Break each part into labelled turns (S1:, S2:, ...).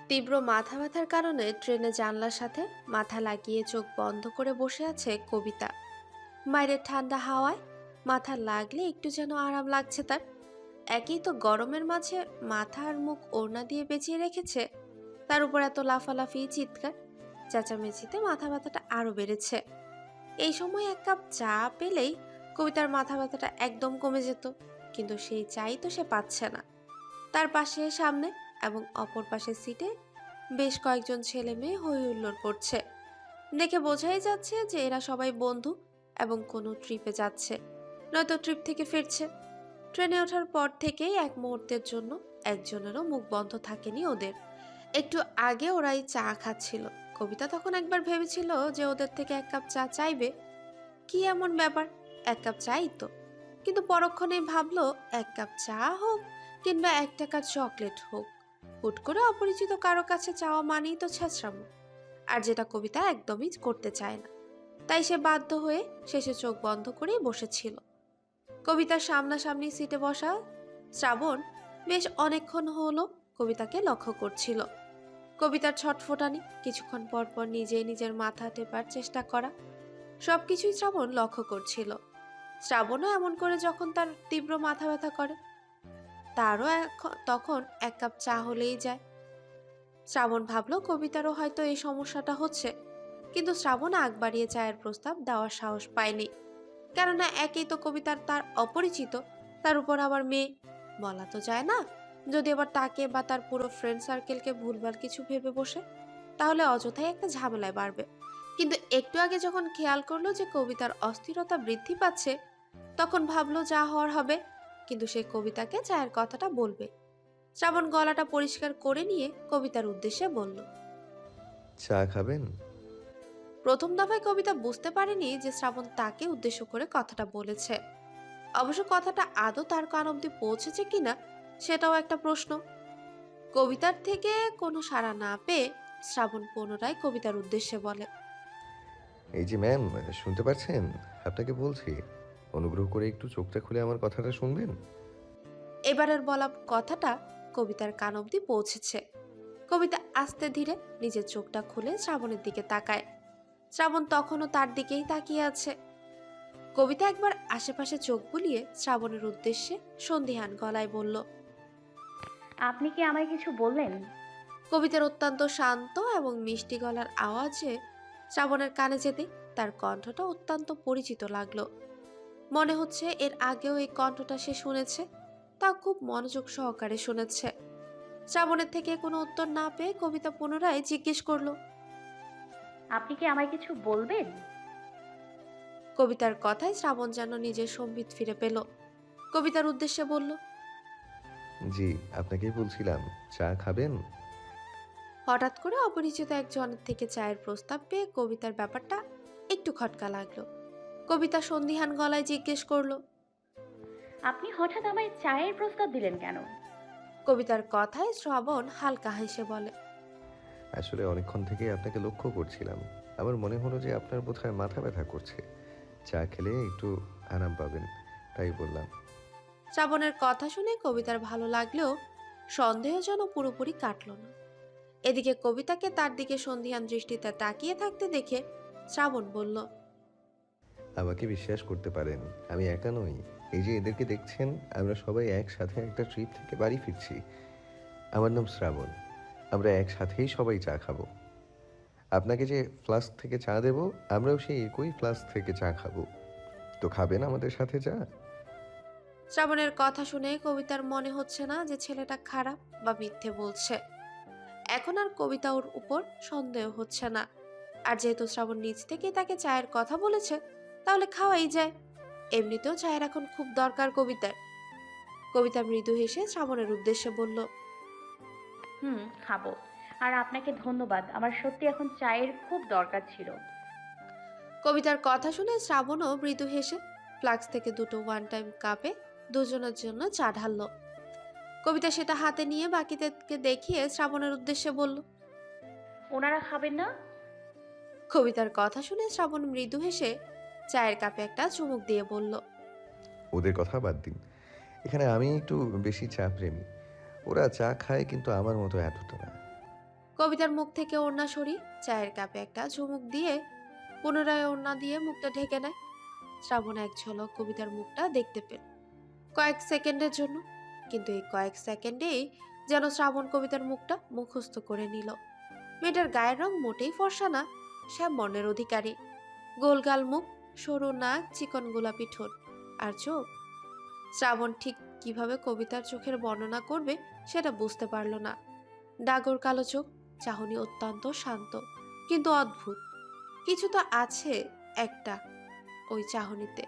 S1: তীব্র মাথা ব্যথার কারণে ট্রেনে জানলার সাথে মাথা লাগিয়ে চোখ বন্ধ করে বসে আছে কবিতা। বাইরের ঠান্ডা হাওয়ায় মাথা লাগলে একটু যেন আরাম লাগছে তার। একই তো গরমের মাঝে মাথা আর মুখ ওড়না দিয়ে পেঁচিয়ে রেখেছে, তার উপর এত লাফালাফি চিৎকার চেঁচামেচিতে মাথা ব্যথাটা আরো বেড়েছে। এই সময় এক কাপ চা পেলেই কবিতার মাথা ব্যথাটা একদম কমে যেত, কিন্তু সেই চাই তো সে পাচ্ছে না। তার পাশে সামনে এবং অপর পাশের সিটে বেশ কয়েকজন ছেলে মেয়ে হই হুল্লোড় করছে। দেখে বোঝাই যাচ্ছে যে এরা সবাই বন্ধু এবং কোনো ট্রিপে যাচ্ছে, নয়তো ট্রিপ থেকে ফিরছে। ট্রেনে ওঠার পর থেকেই এক মুহূর্তের জন্য একজনেরও মুখ বন্ধ থাকেনি ওদের। একটু আগে ওরাই চা খাচ্ছিল। কবিতা তখন একবার ভেবেছিল যে ওদের থেকে এক কাপ চা চাইবে, কি এমন ব্যাপার, এক কাপ চাই তো। কিন্তু পরক্ষণেই ভাবলো এক কাপ চা হোক কিংবা 1 টাকার চকলেট হোক, হুট করে অপরিচিত কারো কাছে চাওয়া মানেই তো ছেঁচড়ামো, আর যেটা কবিতা একদমই করতে চায় না। তাই সে বাধ্য হয়ে শেষে চোখ বন্ধ করেই বসেছিল। কবিতার সামনাসামনি সিটে বসা শ্রাবণ বেশ অনেকক্ষণ হলো কবিতাকে লক্ষ্য করছিল। কবিতার ছটফটানি, কিছুক্ষণ পর পর নিজেই নিজের মাথা টেপার চেষ্টা করা, সবকিছুই শ্রাবণ লক্ষ্য করছিল। শ্রাবণও এমন করে যখন তার তীব্র মাথা ব্যথা করে, তারও তখন 1 কাপ চা হলেই যায়। শ্রাবণ ভাবলো কবিতারও হয়তো এই সমস্যাটা হচ্ছে, কিন্তু শ্রাবণ আগ বাড়িয়ে চায়ের প্রস্তাব দেওয়ার সাহস পায়নি। কেননা একেই তো কবিতার তার অপরিচিত, তার উপর আবার মেয়ে, বলা তো যায় না। যদি আবার তাকে বা তার পুরো ফ্রেন্ড সার্কেলকে ভুলভাল কিছু ভেবে বসে, তাহলে অযথাই একটা ঝামেলায় বাড়বে। কিন্তু একটু আগে যখন খেয়াল করলো যে কবিতার অস্থিরতা বৃদ্ধি পাচ্ছে, তখন ভাবলো যা হওয়ার হবে, কিন্তু সে কবিতাকে চায়ের কথাটা বলবে। শ্রাবণ গলাটা পরিষ্কার করে নিয়ে কবিতার উদ্দেশ্যে বলল,
S2: চা খাবেন?
S1: প্রথম দফায় কবিতা বুঝতে পারেনি যে শ্রাবণ তাকে উদ্দেশ্য করে কথাটা বলেছে। অবশ্য কথাটা আদৌ তার কান অব্দি পৌঁছেছে কিনা সেটাও একটা প্রশ্ন। কবিতার থেকে কোনো সাড়া না পেয়ে শ্রাবণ পুনরায় কবিতার উদ্দেশ্যে বলে,
S2: এই যে ম্যাম, শুনতে পাচ্ছেন? আপনাকে বলছি, অনুগ্রহ করে একটু চোখটা খুলে আমার কথাটা শুনবেন।
S1: এবারের বলা কথাটা কবিতার কান অব্দি পৌঁছেছে। কবিতা আস্তে ধীরে নিজের চোখটা খুলে শ্রাবণের দিকে তাকায়। শ্রাবণ তখনও তার দিকেই তাকিয়ে আছে। কবিতা একবার আশেপাশে চোখ বুলিয়ে শ্রাবণের উদ্দেশ্যে সন্দিহান গলায় বলল,
S3: আপনি কি আমায় কিছু বললেন?
S1: কবিতার অত্যন্ত শান্ত এবং মিষ্টি গলার আওয়াজে শ্রাবণের কানে যেতে তার কণ্ঠটা অত্যন্ত পরিচিত লাগলো। মনে হচ্ছে এর আগেও এই কণ্ঠটা সে শুনেছে, তা খুব মনোযোগ সহকারে শুনেছে। শ্রাবণের থেকে কোনো উত্তর না পেয়ে কবিতা পুনরায় জিজ্ঞেস করলো।
S3: আপনি কি আমায় কিছু বলবেন?
S1: কবিতার কথায় শ্রাবণ যেন নিজের সম্বিত ফিরে পেল। কবিতার উদ্দেশ্যে বলল,
S2: জি, আপনাকেই বলছিলাম, চা খাবেন?
S1: হঠাৎ করে অপরিচিত একজনের থেকে চায়ের প্রস্তাব পেয়ে কবিতার ব্যাপারটা একটু খটকা লাগলো। কবিতা সন্দিহান গলায় জিজ্ঞেস করলো।
S3: আপনি হঠাৎ আমায় চায়ের প্রস্তাব দিলেন কেন?
S1: কবিতার কথায় শ্রাবণ হালকা হেসে বলে,
S2: আসলে অনেকক্ষণ থেকে আপনাকে লক্ষ্য করছিলাম। আমার মনে হলো যে আপনার বোধহয় মাথা ব্যথা করছে। চা খেলে একটু আরাম পাবেন, তাই বললাম।
S1: শ্রাবণের কথা শুনে কবিতার ভালো লাগলেও সন্দেহ যেন পুরোপুরি কাটল না। এদিকে কবিতাকে তার দিকে সন্ধিহান দৃষ্টিতে তাকিয়ে থাকতে দেখে শ্রাবণ বলল,
S2: আমাকে বিশ্বাস করতে পারেন, আমি একা নই। এই যে এদেরকে দেখছেন, আমরা সবাই একসাথে একটা ট্রিপ থেকে বাড়ি ফিরছি। আমার নাম শ্রাবণ। আমরা একসাথেই সবাই চা খাবো। আপনাকে যে ফ্লাস্ক থেকে চা দেব, আমরাও সেই একই ফ্লাস্ক থেকে চা খাবো। তো খাবেন আমাদের সাথে চা?
S1: শ্রাবণের কথা শুনে কবিতার মনে হচ্ছে না যে ছেলেটা খারাপ বা মিথ্যে বলছে। এখন আর কবিতা ওর উপর সন্দেহ হচ্ছে না। আর যেহেতু শ্রাবণ নিজ থেকেই তাকে চায়ের কথা বলেছে, তাহলে খাওয়াই যায়। এমনিতেও চায়ের এখন খুব দরকার কবিতার। কবিতা মৃদু হেসে শ্রাবণের উদ্দেশ্যে বলল,
S3: খাবো। আর আপনাকে ধন্যবাদ, আমার সত্যি এখন চায়ের খুব দরকার ছিল।
S1: কবিতার কথা শুনে শ্রাবণও মৃদু হেসে ফ্লাক্স থেকে দুটো ওয়ান টাইম কাপে দুজনের জন্য চা ঢালল। কবিতা সেটা হাতে নিয়ে বাকিদেরকে দেখিয়ে শ্রাবণের উদ্দেশ্যে বলল।
S3: ওনারা খাবেন না?
S1: কবিতার কথা শুনে শ্রাবণ মৃদু হেসে চায়ের কাপে একটা চুমুক দিয়ে বলল,
S2: ওদের কথা বাদ দিন। এখানে আমি একটু বেশি চা প্রেমী। ওরা চা খায়, কিন্তু আমার মতো এতটা না।
S1: কবিতার মুখ থেকে ওড়না সরিয়ে চায়ের কাপে একটা চুমুক দিয়ে পুনরায় ওড়না দিয়ে মুখটা ঢেকে নেয়। শ্রাবণ এক ঝলক কবিতার মুখটা দেখতে পেল, কয়েক সেকেন্ডের জন্য। কিন্তু এই কয়েক সেকেন্ডেই যেন শ্রাবণ কবিতার মুখটা মুখস্থ করে নিল। মেয়েটার গায়ের রং মোটেই ফর্সা না, শ্যাম বর্ণের অধিকারী। গোলগাল মুখ, সরু নাক, চিকন গোলাপি ঠোঁট আর চোখ। শ্রাবণ ঠিক কিভাবে কবিতার চোখের বর্ণনা করবে সেটা বুঝতে পারল না। ডাগর কালো চোখ, চাহনি অত্যন্ত শান্ত কিন্তু অদ্ভুত। কিছু তো আছে একটা ওই চাহনিতে,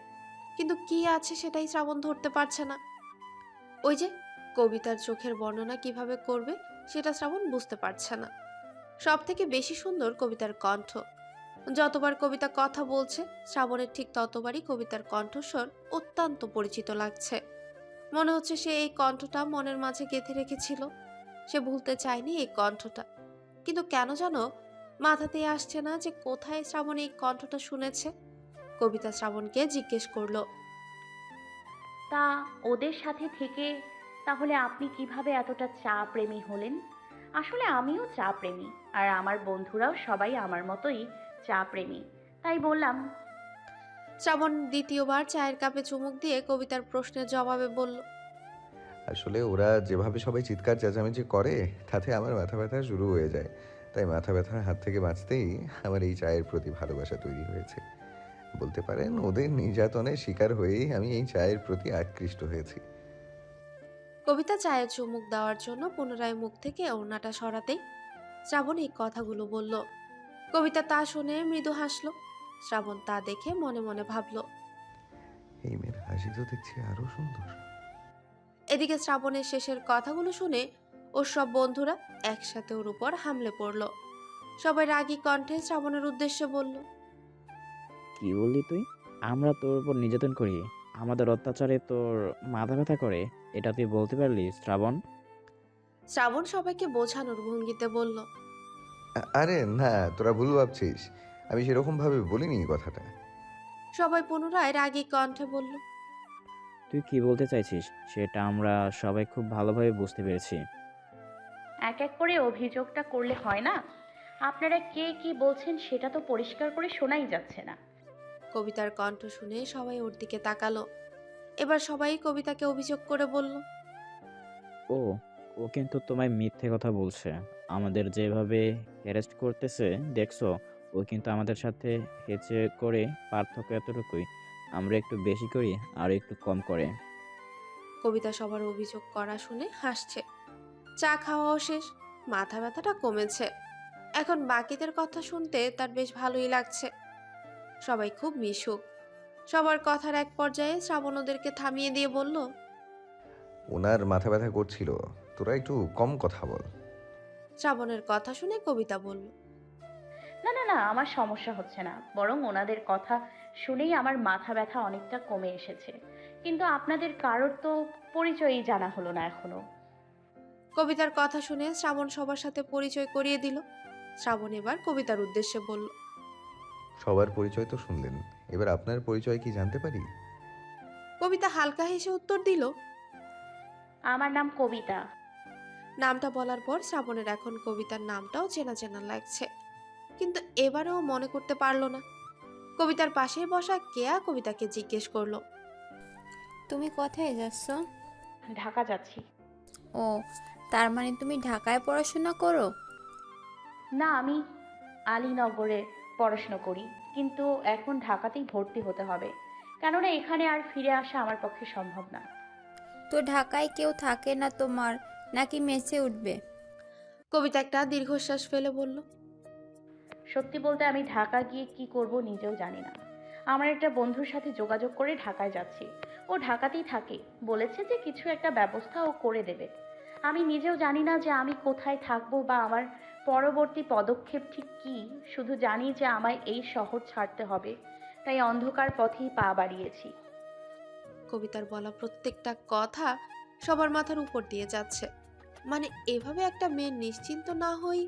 S1: কিন্তু কি আছে সেটাই শ্রাবণ ধরতে পারছে না। ওই যে কবিতার চোখের বর্ণনা কিভাবে করবে সেটা শ্রাবণ বুঝতে পারছে না। সব থেকে বেশি সুন্দর কবিতার কণ্ঠ। যতবার কবিতা কথা বলছে শ্রাবণের ঠিক ততবারই কবিতার কণ্ঠস্বর অত্যন্ত পরিচিত লাগছে। মনে হচ্ছে সে এই কণ্ঠটা মনের মাঝে গেঁথে রেখেছিল। সে ভুলতে চায়নি এই কণ্ঠটা, কিন্তু কেন যেন মাথাতেই আসছে না যে কোথায় শ্রাবণ এই কণ্ঠটা শুনেছে। কবিতা শ্রাবণকে জিজ্ঞেস করলো,
S3: তা ওদের সাথে থেকে তাহলে আপনি কিভাবে এতটা চা প্রেমী হলেন? আসলে আমিও চা প্রেমী, আর আমার বন্ধুরাও সবাই আমার মতোই চা প্রেমী, তাই বললাম।
S1: শ্রাবণ দ্বিতীয়বার চায়ের কাপে চুমুক দিয়ে কবিতার প্রশ্নের জবাবে বলল,
S2: আসলে ওরা যেভাবে সবাই চিৎকার চেঁচামেচি করে তাতে আমার মাথা ব্যথা শুরু হয়ে যায়। তাই মাথা ব্যথার হাত থেকে বাঁচতেই আমার এই চায়ের প্রতি ভালোবাসা তৈরি হয়েছে। বলতে পারেন ওদের নির্যাতনের শিকার হয়েই আমি এই চায়ের প্রতি আকৃষ্ট হয়েছি।
S1: কবিতা চায়ের চুমুক দেওয়ার জন্য পুনরায় মুখ থেকে ওড়নাটা সরাতেই শ্রাবণ এই কথাগুলো বলল। কবিতা তা শুনে মৃদু হাসলো। শ্রাবণ তা দেখে মনে মনে ভাবল,
S2: এই মেয়ের হাসি তো দেখছি আরো সুন্দর।
S1: এদিকে শ্রাবণের শেষের কথাগুলো শুনে ওর সব বন্ধুরা একসাথে ওর উপর হামলে পড়ল। সবাই রাগী কণ্ঠে শ্রাবণের উদ্দেশ্যে বলল,
S4: কি বললি তুই? আমরা তোর উপর নির্যাতন করি, আমাদের অত্যাচারে তোর মাথা ব্যথা করে, এটা তুই বলতে পারলি শ্রাবণ?
S1: শ্রাবণ সবাইকে বোঝানোর ভঙ্গিতে বলল,
S2: আরে না, তোরা ভুল ভাবছিস, আমি সেরকম ভাবে বলিনি কথাটা।
S1: সবাই পুনরায় রাগী কণ্ঠে বলল,
S4: তুই কি বলতে চাইছিস সেটা আমরা সবাই খুব ভালোভাবে বুঝতে পেরেছি।
S3: এক এক করে অভিযোগটা করলে হয় না? আপনারা কে কি বলছেন সেটা তো পরিষ্কার করে শোনাই যাচ্ছে না।
S1: কবিতার কণ্ঠ শুনে সবাই ওর দিকে তাকালো। এবার সবাই কবিতাকে অভিযোগ করে বলল,
S4: ও ও কিন্তু তোমায় মিথ্যে কথা বলছে। আমাদের যেভাবে হ্যারাস্ট করতেছে দেখছো, ও কিন্তু আমাদের সাথে হেচে করে পার্থক্য এতটুকুই, আমরা একটু বেশি করি আর একটু কম করে।
S1: কবিতা সবার অভিযোগ করা শুনে হাসছে। চা খাওয়াও শেষ, মাথা ব্যথাটা কমেছে। এখন বাকিদের কথা শুনতে তার বেশ ভালোই লাগছে। সবাই খুব মিশুক। সবার কথার এক পর্যায়ে শ্রাবণ ওদেরকে থামিয়ে দিয়ে বলল,
S2: ওনার মাথা ব্যথা করছিল, তোরা একটু কম কথা বল।
S1: শ্রাবণের কথা শুনে কবিতা বলল,
S3: না না না, আমার সমস্যা হচ্ছে না, বরং ওনাদের কথা শুনেই আমার মাথা ব্যথা অনেকটা কমে এসেছে। কিন্তু আপনাদের কারোর তো পরিচয়ই জানা হলো না এখনো।
S1: কবিতার কথা শুনে শ্রাবণ সবার সাথে পরিচয় করিয়ে দিল। শ্রাবণ এবার কবিতার উদ্দেশ্যে বলল,
S2: সবার পরিচয় তো শুনলেন, এবার আপনার পরিচয় কি জানতে পারি?
S1: কবিতা হালকা হেসে উত্তর দিল।
S3: আমার নাম কবিতা।
S1: নামটা বলার পর শ্রাবণের এখন কবিতার নামটাও চেনা চেনা লাগছে, কিন্তু এবারেও মনে করতে পারলো না। কবিতার পাশে বসা কেয়া কবিতাকে জিজ্ঞেস করলো,
S5: তুমি কোথায় যাচ্ছ?
S3: ঢাকা যাচ্ছি।
S5: ও, তার মানে তুমি ঢাকায় পড়াশোনা করো?
S3: না, আমি আলীনগরে পড়াশোনা করি, কিন্তু এখন ঢাকাতেই ভর্তি হতে হবে, কেননা এখানে আর ফিরে আসা আমার পক্ষে সম্ভব না।
S5: তো ঢাকায় কেউ থাকে না তোমার, নাকি মেসে উঠবে?
S1: কবিতা একটা দীর্ঘশ্বাস ফেলে বলল,
S3: সত্যি বলতে আমি ঢাকা গিয়ে কি করব নিজেও জানি না। আমার একটা বন্ধুর সাথে যোগাযোগ করে ঢাকায় যাচ্ছি। ও ঢাকাতেই থাকে, বলেছে যে কিছু একটা ব্যবস্থা ও করে দেবে। আমি নিজেও জানি না যে আমি কোথায় থাকবো বা আমার পরবর্তী পদক্ষেপ ঠিক কী। শুধু জানি যে আমায় এই শহর ছাড়তে হবে, তাই অন্ধকার পথেই পা বাড়িয়েছি।
S1: কবিতার বলা প্রত্যেকটা কথা সবার মাথার উপর দিয়ে যাচ্ছে। মানে এভাবে একটা মেয়ে নিশ্চিন্ত না হই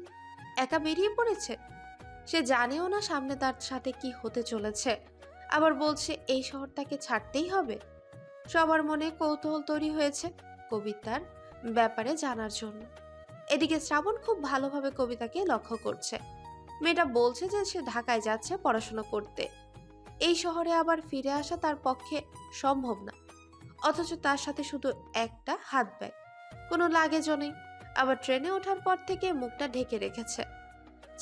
S1: একা বেরিয়ে পড়েছে। সে জানেও না সামনে তার সাথে কি হতে চলেছে, আবার বলছে এই শহরটাকে ছাড়তেই হবে। সবার মনে কৌতূহল তৈরি হয়েছে কবিতার ব্যাপারে জানার জন্য। এদিকে শ্রাবণ খুব ভালোভাবে কবিতাকে লক্ষ্য করছে। মেয়েটা বলছে যে সে ঢাকায় যাচ্ছে পড়াশোনা করতে। এই শহরে আবার ফিরে আসা তার পক্ষে সম্ভব না, অথচ তার সাথে শুধু একটা হাত ব্যাগ, কোনো লাগেজও নেই। আবার ট্রেনে ওঠার পর থেকে মুখটা ঢেকে রেখেছে।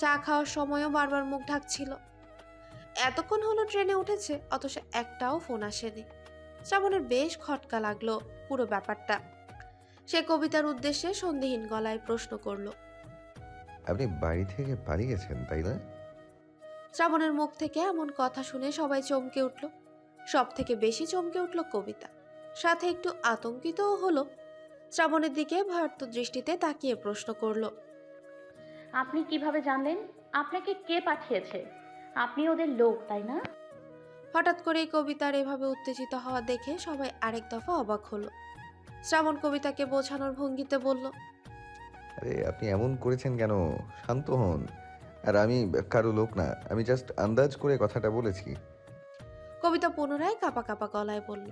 S1: চা খাওয়ার সময়ও বারবার মুখ ঢাকছিল। এতক্ষণ হলো ট্রেনে উঠেছে, অথচ একটাও ফোন আসেনি। শ্রাবণের বেশ খটকা লাগলো পুরো ব্যাপারটা। সে কবিতার উদ্দেশ্যে সন্দেহীন গলায় প্রশ্ন করলো।
S2: আপনি বাড়ি থেকে পালিয়ে গেছেন তাই না?
S1: শ্রাবণের মুখ থেকে এমন কথা শুনে সবাই চমকে উঠল। সব থেকে বেশি চমকে উঠল কবিতা, সাথে একটু আতঙ্কিতও হলো। শ্রাবণের দিকে ভয়ার্ত দৃষ্টিতে তাকিয়ে প্রশ্ন করলো।
S3: আপনি কিভাবে জানলেন? আপনাকে কে পাঠিয়েছে? আপনি ওদের লোক, তাই না?
S1: হঠাৎ করেই কবিতার এভাবে উত্তেজিত হওয়া দেখে সবাই আরেক দফা অবাক হলো। শ্রাবণ কবিতাকে বোঝানোর ভঙ্গিতে বলল।
S2: আরে আপনি এমন করেছেন কেন? শান্ত হন। আর আমি কারো লোক না, আমি জাস্ট আন্দাজ করে কথাটা বলেছি।
S1: কবিতা পুনরায় কাঁপা কাঁপা গলায় বলল।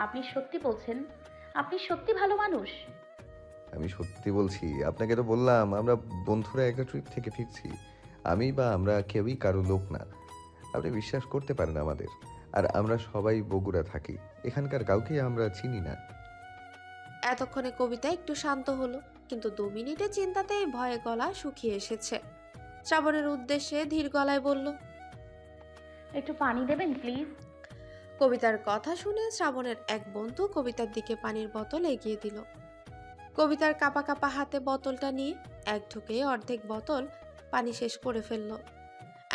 S3: আপনি সত্যি বলছেন? আপনি সত্যি ভালো মানুষ?
S2: আমি সত্যি বলছি, আপনাকে তো বললাম আমরা বন্ধুরা একটা ট্রিপ থেকে ফিরছি। আমি বা আমরা কেউই কারো লোক না, আপনি বিশ্বাস করতে পারেন আমাদের। আর আমরা সবাই বগুড়া থাকি, এখানকার কাউকে আমরা চিনি না।
S1: এতক্ষণে কবিতা একটু শান্ত হলো, কিন্তু 2 মিনিটে চিন্তাতেই ভয়ে গলা শুকিয়ে এসেছে। শ্রাবণের উদ্দেশ্যে ধীর গলায় বলল।
S3: একটু পানি দেবেন প্লিজ?
S1: কবিতার কথা শুনে শ্রাবণের এক বন্ধু কবিতার দিকে পানির বোতল এগিয়ে দিল। কবিতার কাঁপা কাঁপা হাতে বোতলটা নিয়ে এক ঢুকে অর্ধেক বোতল পানি শেষ করে ফেলল।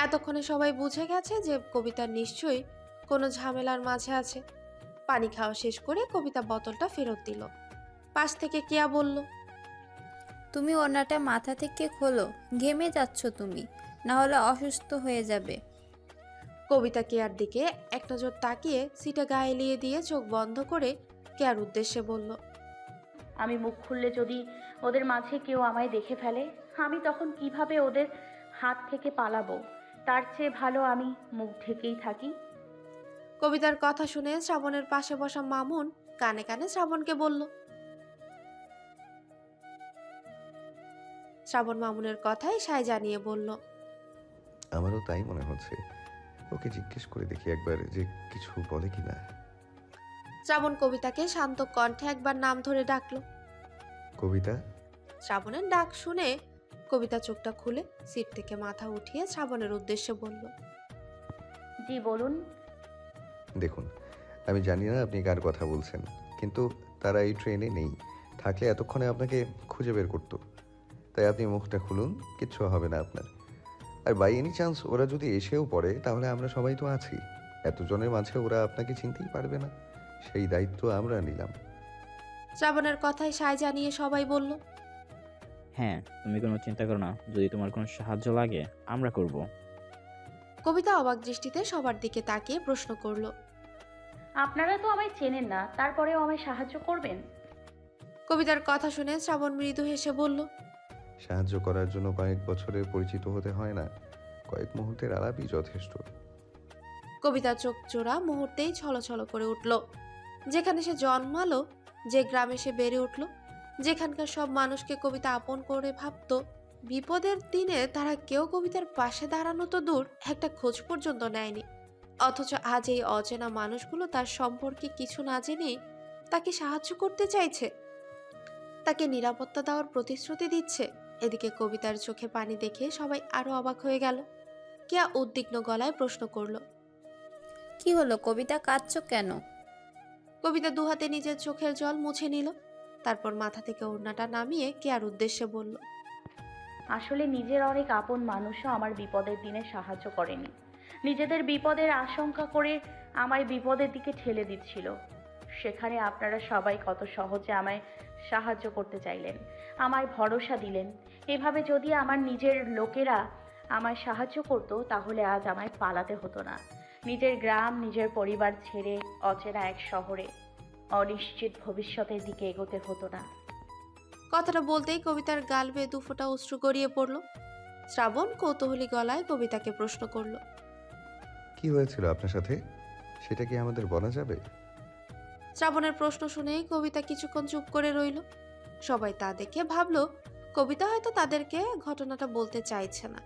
S1: এতক্ষণে সবাই বুঝে গেছে যে কবিতা নিশ্চয়ই কোনো ঝামেলার মাঝে আছে। পানি খাওয়া শেষ করে কবিতা বোতলটা ফেরত দিল। পাশ থেকে কেয়া বলল।
S5: তুমি ওড়নাটা মাথা থেকে খোলো, ঘেমে যাচ্ছ তুমি, না হলে অসুস্থ হয়ে যাবে।
S1: কবিতা কেয়ার দিকে এক নজর তাকিয়ে সিটে গায়ে এলিয়ে দিয়ে চোখ বন্ধ করে কেয়ার উদ্দেশ্যে বলল।
S3: আমি মুখ খুললে যদি ওদের মাঝে কেউ আমায় দেখে ফেলে, আমি তখন কিভাবে ওদের হাত থেকে পালাবো? তার চেয়ে ভালো আমি মুখ ঢেকেই থাকি।
S1: কবিতার কথা শুনে শ্রাবণের পাশে বসা মামুন কানে কানে শ্রাবণকে বলল। শ্রাবণ মামুনের কথাই সায় জানিয়ে বলল।
S2: আমারও তাই মনে হচ্ছে, ওকে জিজ্ঞেস করে দেখি একবার যে কিছু বলে কিনা।
S1: শ্রাবণ কবিতাকে শান্ত কণ্ঠে একবার নাম ধরে ডাকলো।
S2: কবিতা।
S1: শ্রাবণের ডাক শুনে কবিতা চোখটা খুলে সিট থেকে মাথা উঠিয়ে শ্রাবণের উদ্দেশ্যে বলল।
S3: জি বলুন।
S2: দেখুন, আমি জানি না আপনি কার কথা বলছেন, কিন্তু তারা এই ট্রেনে নেই। থাকলে এতক্ষণে আপনাকে খুঁজে বের করতো। তাই আপনি মুখটা খুলুন, কিচ্ছু হবে না আপনার। আর বাই এনি চান্স ওরা যদি এসেও পড়ে, তাহলে আমরা সবাই তো আছি। এতজনের মাঝে ওরা আপনাকে চিনতেই পারবে না, সেই দায়িত্ব আমরা নিলাম।
S1: শ্রাবণের কথায় সায় জানিয়ে সবাই বলল।
S4: হ্যাঁ, তুমি কোনো চিন্তা করো না, যদি তোমার কোনো সাহায্য লাগে আমরা করব।
S1: কবিতা অবাক দৃষ্টিতে সবার দিকে তাকিয়ে প্রশ্ন করলো।
S3: আপনারা তো আমায় চেনেন না, তারপরেও আমায় সাহায্য করবেন?
S1: কবিতার কথা শুনে শ্রাবণ মৃদু হেসে বলল।
S2: সাহায্য করার জন্য কয়েক বছরের পরিচিত হতে হয় না, কয়েক মুহূর্তের আলাপই যথেষ্ট।
S1: কবিতার চোখ জোড়া মুহূর্তেই ছলছল করে উঠল। যেখানে সে জন্মালো, যে গ্রামে সে বেড়ে উঠল, যেখানকার সব মানুষকে কবিতা আপন করে ভাবত, বিপদের দিনে তারা কেউ কবিতার পাশে দাঁড়ানো তো দূর, একটা খোঁজ পর্যন্ত নেয়নি। অথচ আজ এই অচেনা মানুষগুলো তার সম্পর্কে কিছু না জেনেই তাকে সাহায্য করতে চাইছে, তাকে নিরাপত্তা দেওয়ার প্রতিশ্রুতি দিচ্ছে। এদিকে কবিতার চোখে পানি দেখে সবাই আরো অবাক হয়ে গেল। কেয়া উদ্বিগ্ন গলায় প্রশ্ন করলো।
S5: কি হলো কবিতা, কাঁদছো কেন?
S1: কবিতা দুহাতে নিজের চোখের জল মুছে নিল, তারপর মাথা থেকে ওড়নাটা নামিয়ে কেয়ার উদ্দেশ্যে বলল।
S3: আসলে নিজের অনেক আপন মানুষও আমার বিপদের দিনে সাহায্য করেনি। নিজেদের বিপদের আশঙ্কা করে আমায় বিপদের দিকে ঠেলে দিচ্ছিল। সেখানে আপনারা সবাই কত সহজে আমায় সাহায্য করতে চাইলেন, আমায় ভরসা দিলেন। এভাবে যদি আমার নিজের লোকেরা আমায় সাহায্য করত, তাহলে আজ আমায় পালাতে হতো না। নিজের গ্রাম, নিজের পরিবার ছেড়ে অচেনা এক শহরে অনিশ্চিত ভবিষ্যতের দিকে এগোতে হতো না।
S1: কথাটা বলতেই কবিতার গাল বেয়ে দুফোঁটা অশ্রু গড়িয়ে পড়ল। শ্রাবণ কৌতূহলী গলায় কবিতাকে প্রশ্ন করলো।
S2: কি হয়েছিল আপনার সাথে, সেটা কি আমাদের বলা যাবে?
S1: শ্রাবণের প্রশ্ন শুনেই কবিতা কিছুক্ষণ চুপ করে রইল। সবাই তা দেখে ভাবলো কবিতা হয়তো তাদেরকে ঘটনাটা বলতে চাইছে না,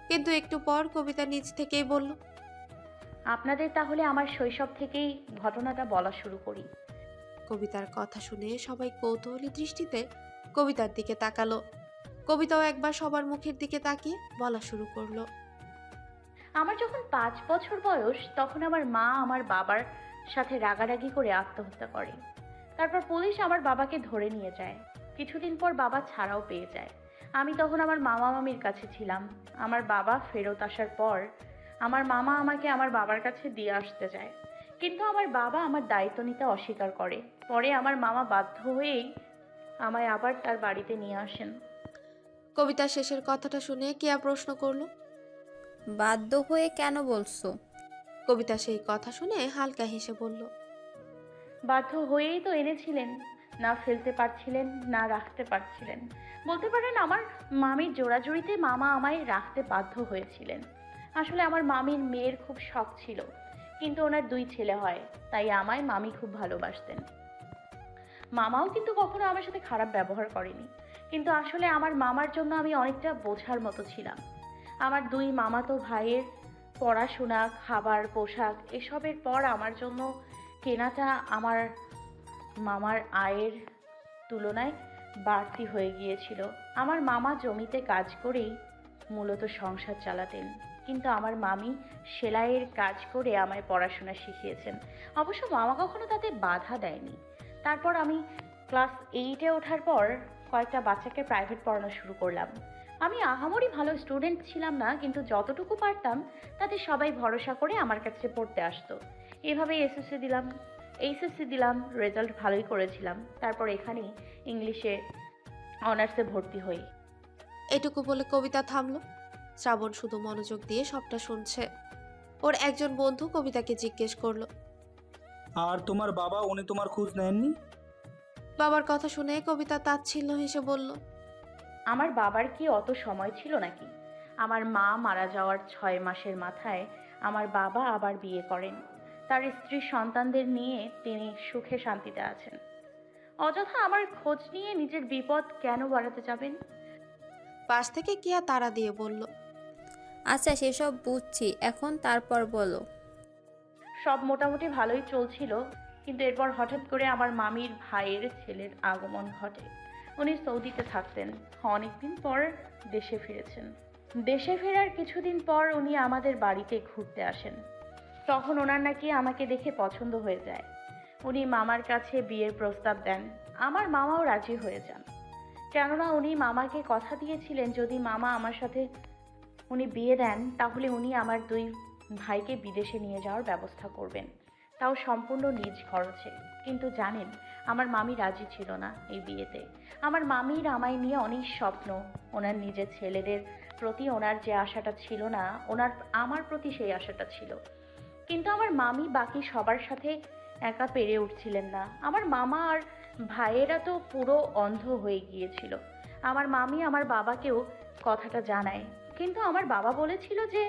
S1: কিন্তু একটু পর কবিতা নিজ থেকেই বলল।
S3: আপনাদের তাহলে আমার শৈশব থেকেই ঘটনাটা বলা শুরু করি।
S1: কবিতার কথা শুনে সবাই কৌতূহলী দৃষ্টিতে কবিতার দিকে তাকালো। কবিতাও একবার সবার মুখের দিকে তাকিয়ে বলা শুরু করলো।
S3: আমার যখন 5 বছর বয়স, তখন আমার মা আমার বাবার সাথে রাগারাগি করে আত্মহত্যা করে। তারপর পুলিশ আমার বাবাকে ধরে নিয়ে যায়। কিছুদিন পর বাবা ছাড়াও পেয়ে যায়। আমি তখন আমার মামা মামির কাছে ছিলাম। আমার বাবা ফেরত আসার পর আমার মামা আমাকে আমার বাবার কাছে দিয়ে আসতে যায়, কিন্তু আমার বাবা আমার দায়িত্ব নিতে অস্বীকার করে। পরে আমার মামা বাধ্য হয়েই আমায় আবার তার বাড়িতে নিয়ে আসেন।
S1: কবিতা শেষের কথাটা শুনে কিয়া প্রশ্ন করলো।
S5: বাধ্য হয়ে কেন বলছো?
S1: কবিতা সেই কথা শুনে হালকা হেসে বলল।
S3: বাধ্য হয়েই তো এনেছিলেন। না ফেলতে পারছিলেন, না রাখতে পারছিলেন। বলতে পারেন আমার মামির জোড়াজুড়িতে মামা আমায় রাখতে বাধ্য হয়েছিলেন। আসলে আমার মামির মেয়ের খুব শখ ছিল, কিন্তু ওনার 2 ছেলে হয়, তাই আমায় মামি খুব ভালোবাসতেন। মামাও কিন্তু কখনো আমার সাথে খারাপ ব্যবহার করেনি, কিন্তু আসলে আমার মামার জন্য আমি অনেকটা বোঝার মতো ছিলাম। আমার 2 মামাতো ভাইয়ের পড়াশোনা, খাবার, পোশাক এসবের পর আমার জন্য কেনাটা আমার মামার আয়ের তুলনায় বাড়তি হয়ে গিয়েছিল। আমার মামা জমিতে কাজ করেই মূলত সংসার চালাতেন, কিন্তু আমার মামি সেলাইয়ের কাজ করে আমায় পড়াশোনা শিখিয়েছেন। অবশ্য মামা কখনো তাতে বাধা দেয়নি। তারপর আমি ক্লাস 8-এ ওঠার পর কয়েকটা বাচ্চাকে প্রাইভেট পড়ানো শুরু করলাম। আমি আহামরি ভালো স্টুডেন্ট ছিলাম না, কিন্তু যতটুকু পারতাম তাতে সবাই ভরসা করে আমার কাছে পড়তে আসতো। এভাবেই এইচএসসি দিলাম, রেজাল্ট ভালোই করেছিলাম। তারপর এখানেই ইংলিশে অনার্সে ভর্তি হই।
S1: এটুকু বলে কবিতা থামলো। শ্রাবণ শুধু মনোযোগ দিয়ে সবটা শুনছে। ওর একজন বন্ধু কবিতাকে জিজ্ঞেস করলো।
S6: আর তোমার বাবা, উনি তোমার খোঁজ নেননি?
S1: বাবার কথা শুনে কবিতা তাচ্ছিল্য হেসে বলল।
S3: আমার বাবার কি অত সময় ছিল নাকি? আমার মা মারা যাওয়ার 6 মাসের মাথায় আমার বাবা আবার বিয়ে করেন। তার স্ত্রী সন্তানদের নিয়ে তিনি সুখে শান্তিতে আছেন। অযথা আমার খোঁজ নিয়ে নিজের বিপদ কেন বাড়াতে যাবেন?
S1: পাশ থেকে কিয়া তাড়া দিয়ে বলল।
S5: আচ্ছা, সেসব বুঝছি, এখন তারপর বলো।
S3: সব মোটামুটি ভালোই চলছিল, কিন্তু এরপর হঠাৎ করে আমার মামির ভাইয়ের ছেলের আগমন ঘটে। উনি সৌদিতে থাকতেন, অনেকদিন পর দেশে ফিরেছেন। দেশে ফেরার কিছুদিন পর উনি আমাদের বাড়িতে ঘুরতে আসেন। তখন ওনার নাকি আমাকে দেখে পছন্দ হয়ে যায়। উনি মামার কাছে বিয়ের প্রস্তাব দেন। আমার মামাও রাজি হয়ে যান, কেননা উনি মামাকে কথা দিয়েছিলেন যদি মামা আমার সাথে উনি বিয়ে দেন তাহলে উনি আমার 2 ভাইকে বিদেশে নিয়ে যাওয়ার ব্যবস্থা করবেন, তাও সম্পূর্ণ নিজ খরচে। কিন্তু জানেন, আমার মামি রাজি ছিল না এই বিয়েতে। আমার মামির আমায় নিয়ে অনেক স্বপ্ন। ওনার নিজের ছেলেদের প্রতি ওনার যে আশাটা ছিল না, ওনার আমার প্রতি সেই আশাটা ছিল। কিন্তু আমার মামি বাকি সবার সাথে একা পেরে উঠছিলেন না। আমার মামা আর ভাইয়েরা তো পুরো অন্ধ হয়ে গিয়েছিল। আমার মামি আমার বাবাকেও কথাটা জানায়, কিন্তু আমার বাবা বলেছিল যে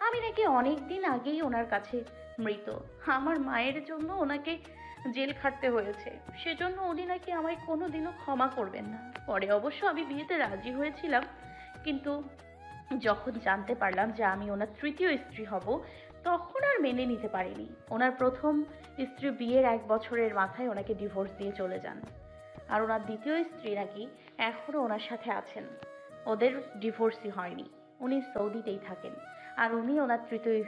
S3: আমি নাকি অনেক দিন আগেই ওনার কাছে মৃত। আমার মায়ের জন্য ওনাকে জেল খাটতে হয়েছে, সেজন্য উনি নাকি আমায় কোনোদিনও ক্ষমা করবেন না। পরে অবশ্য আমি বিয়েতে রাজি হয়েছিলাম, কিন্তু যখন জানতে পারলাম যে আমি ওনার 3য় স্ত্রী হব, তখন আর মেনে নিতে পারিনি। ওনার প্রথম স্ত্রী বিয়ের 1 বছরের মাথায় ওনাকে ডিভোর্স দিয়ে চলে যান, আর ওনার 2য় স্ত্রী নাকি এখনও ওনার সাথে আছেন। ওদের ডিভোর্সই হয়নি, উনি সৌদিতেই থাকেন। আর উনি ওনার 3য়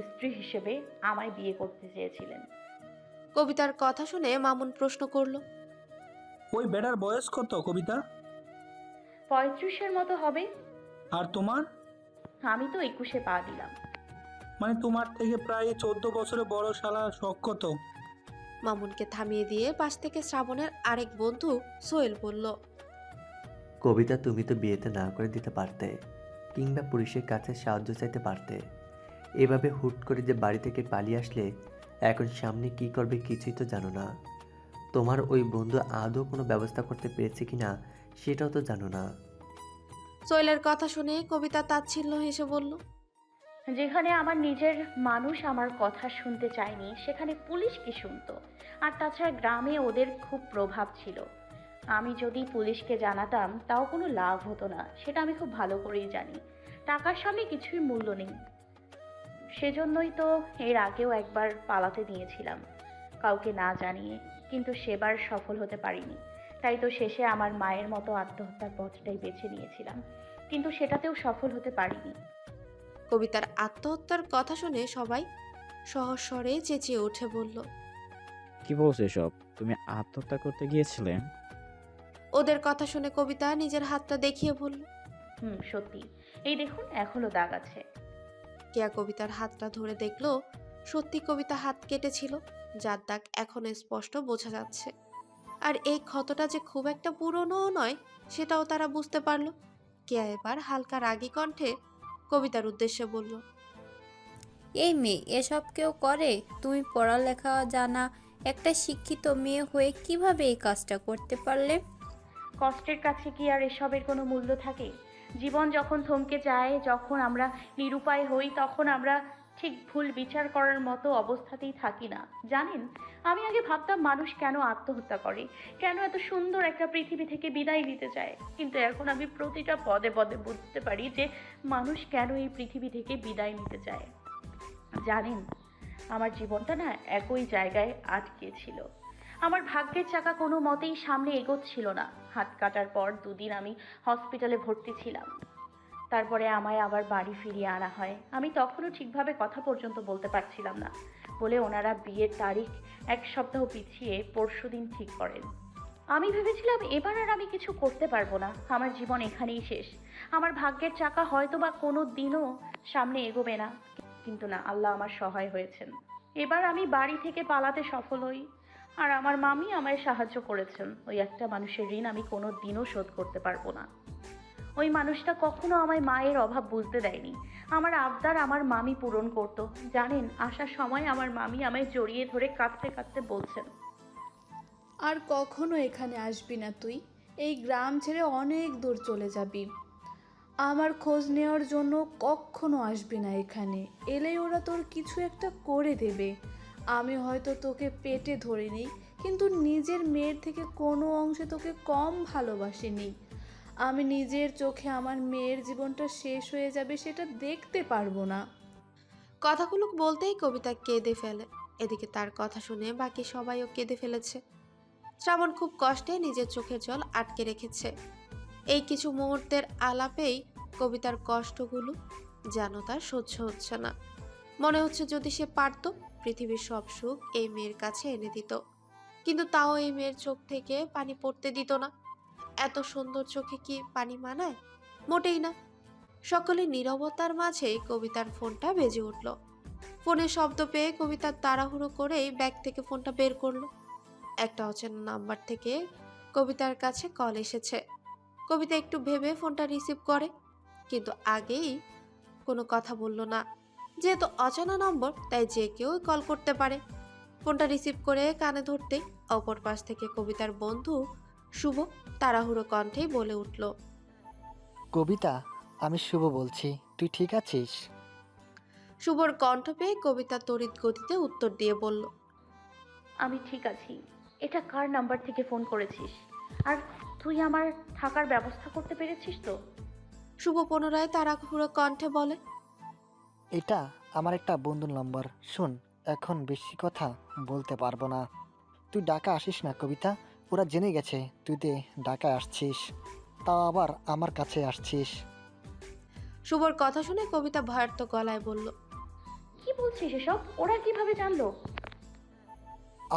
S3: স্ত্রী হিসেবে আমায় বিয়ে করতে চেয়েছিলেন।
S1: কবিতার কথা শুনে মামুন প্রশ্ন করলো।
S6: ওই বেটার বয়স কত কবিতা?
S3: 35-এর মতো হবে।
S6: আর তোমার?
S3: আমি তো 21-এ পা দিলাম।
S6: মানে তোমার থেকে প্রায় 14 বছরের বড় শালা, শখ কত?
S1: মামুনকে থামিয়ে দিয়ে পাশ থেকে শ্রাবণের আরেক বন্ধু সোহেল বলল।
S7: কবিতা, তুমি তো বিয়েতে না করে দিতে পারতে, কিংবা পুলিশের কাছে সাহায্য চাইতে পারতে। এভাবে হুট করে যে বাড়ি থেকে পালিয়ে আসলে, এখন সামনে কি করবে কিছুই তো জানো না। তোমার ওই বন্ধু আদৌ কোনো ব্যবস্থা করতে পেরেছে কিনা সেটাও তো জানো না।
S1: সোহেলের কথা শুনে কবিতা তাচ্ছিল্য হেসে বলল।
S3: যেখানে আমার নিজের মানুষ আমার কথা শুনতে চায়নি, সেখানে পুলিশ কি শুনতো? আর তাছাড়া গ্রামে ওদের খুব প্রভাব ছিল। আমি যদি পুলিশকে জানাতাম তাও কোনো লাভ হতো না, সেটা আমি খুব ভালো করেই জানি। টাকার সামনে কিছুই মূল্য নেই। সেজন্যই তো এর আগেও একবার পালাতে নিয়েছিলাম কাউকে না জানিয়ে, কিন্তু সেবার সফল হতে পারিনি। তাই তো শেষে আমার মায়ের মতো আত্মহত্যার পথটাই বেছে নিয়েছিলাম, কিন্তু সেটাতেও সফল হতে পারিনি।
S1: কবিতার আত্মহত্যার কথা শুনে সবাই সহজ স্বরে চেঁচিয়ে উঠে বলল।
S4: কি বলছো এসব? তুমি আত্মহত্যা করতে গিয়েছিলে?
S1: ওদের কথা শুনে কবিতা নিজের হাতটা দেখিয়ে বলল।
S3: সত্যি, এই দেখুন এখনো দাগ আছে।
S1: কেয়া কবিতার হাতটা ধরে দেখলো সত্যি কবিতা হাত কেটেছিল, যার দাগ এখনো স্পষ্ট বোঝা যাচ্ছে। আর এই ক্ষতটা যে খুব একটা পুরনোও নয় সেটাও তারা বুঝতে পারলো। কেয়া এবার হালকা রাগী কণ্ঠে কবিতার উদ্দেশ্যে বলল।
S5: এই মেয়ে, এসব কেউ করে? তুমি পড়ালেখা জানা একটা শিক্ষিত মেয়ে হয়ে কিভাবে এই কাজটা করতে পারলে?
S3: কষ্টের কাছে কি আর এসবের কোনো মূল্য থাকে? জীবন যখন থমকে যায়, যখন আমরা নিরুপায় হই, তখন আমরা ঠিক ভুল বিচার করার মতো অবস্থাতেই থাকি না। জানেন, আমি আগে ভাবতাম মানুষ কেন আত্মহত্যা করে, কেন এত সুন্দর একটা পৃথিবী থেকে বিদায় নিতে চায়, কিন্তু এখন আমি প্রতিটা পদে পদে বুঝতে পারি যে মানুষ কেন এই পৃথিবী থেকে বিদায় নিতে চায়। জানেন, আমার জীবনটা না একই জায়গায় আটকে ছিল। আমার ভাগ্যের চাকা কোনো মতেই সামনে এগোচ্ছিল না। হাত কাটার পর 2 দিন আমি হসপিটালে ভর্তি ছিলাম। তারপরে আমায় আবার বাড়ি ফিরিয়ে আনা হয়। আমি তখনও ঠিকভাবে কথা পর্যন্ত বলতে পারছিলাম না বলে ওনারা বিয়ের তারিখ 1 সপ্তাহ পিছিয়ে পরশুদিন ঠিক করেন। আমি ভেবেছিলাম এবার আর আমি কিছু করতে পারবো না, আমার জীবন এখানেই শেষ। আমার ভাগ্যের চাকা হয়তো বা কোনো দিনও সামনে এগোবে না, কিন্তু না, আল্লাহ আমার সহায় হয়েছেন। এবার আমি বাড়ি থেকে পালাতে সফল হই, আর আমার মামি আমায় সাহায্য করেছেন। ওই একটা মানুষের ঋণ আমি কোনো দিনও শোধ করতে পারবো না। ওই মানুষটা কখনো আমায় মায়ের অভাব বুঝতে দেয়নি। আমার আবদার আমার মামি পূরণ করত। জানেন, আসার সময় আমার মামি আমায় জড়িয়ে ধরে কাঁদতে কাঁদতে বলছেন,
S8: আর কখনো এখানে আসবি না তুই। এই গ্রাম ছেড়ে অনেক দূর চলে যাবি। আমার খোঁজ নেওয়ার জন্য কখনো আসবি না এখানে। এলেই ওরা তোর কিছু একটা করে দেবে। আমি হয়তো তোকে পেটে ধরিনি, কিন্তু নিজের মেয়ের থেকে কোনো অংশে তোকে কম ভালোবাসিনি। আমি নিজের চোখে আমার মেয়ের জীবনটা শেষ হয়ে যাবে সেটা দেখতে পারবো না।
S1: কথাগুলো বলতেই কবিতা কেঁদে ফেলে। এদিকে তার কথা শুনে বাকি সবাইও কেঁদে ফেলেছে। শ্রাবণ খুব কষ্টে নিজের চোখের জল আটকে রেখেছে। এই কিছু মুহূর্তের আলাপেই কবিতার কষ্টগুলো যেন তার সহ্য হচ্ছে না। মনে হচ্ছে যদি সে পারত পৃথিবীর সব সুখ এই মেয়ের কাছে এনে দিত, কিন্তু তাও এই মেয়ের চোখ থেকে পানি পড়তে দিত না। এত সুন্দর চোখে কি পানি মানায়? মোটেই না। সকলের নীরবতার মাঝেই কবিতার ফোনটা বেজে উঠল। ফোনের শব্দ পেয়ে কবিতার তাড়াহুড়ো করেই ব্যাগ থেকে ফোনটা বের করলো। একটা অচেনা নাম্বার থেকে কবিতার কাছে কল এসেছে। কবিতা একটু ভেবে ফোনটা রিসিভ করে, কিন্তু আগেই কোনো কথা বলল না। যেহেতু অচেনা নম্বর, তাই যে কেউ কল করতে পারে। ফোনটা রিসিভ করে কানে ধরতেই অপর পাশ থেকে কবিতার বন্ধু শুভ তাড়াহুড়ো কণ্ঠেই বলে উঠল।
S9: কবিতা, আমি শুভ বলছি, তুই ঠিক আছিস?
S1: শুভর কণ্ঠ পেয়ে কবিতা তড়িৎ গতিতে উত্তর দিয়ে বলল।
S3: আমি ঠিক আছি। এটা কার নাম্বার থেকে ফোন করেছিস? আর তুই আমার থাকার ব্যবস্থা করতে পেরেছিস তো?
S1: শুভ পুনরায় তাড়াহুড়ো কণ্ঠে বলে।
S9: এটা আমার একটা বন্ধুর নম্বর। শোন, এখন বেশি কথা বলতে পারবো না। তুই ঢাকা আসিস না কবিতা। ওরা জেনে গেছে তুই ঢাকায় আসছিস, তাও আবার আমার কাছে আসছিস।
S1: শুভর কথা শুনে কবিতা ভয়ার্ত গলায় বলল।
S3: কি বলছিস এসব? ওরা কিভাবে জানলো?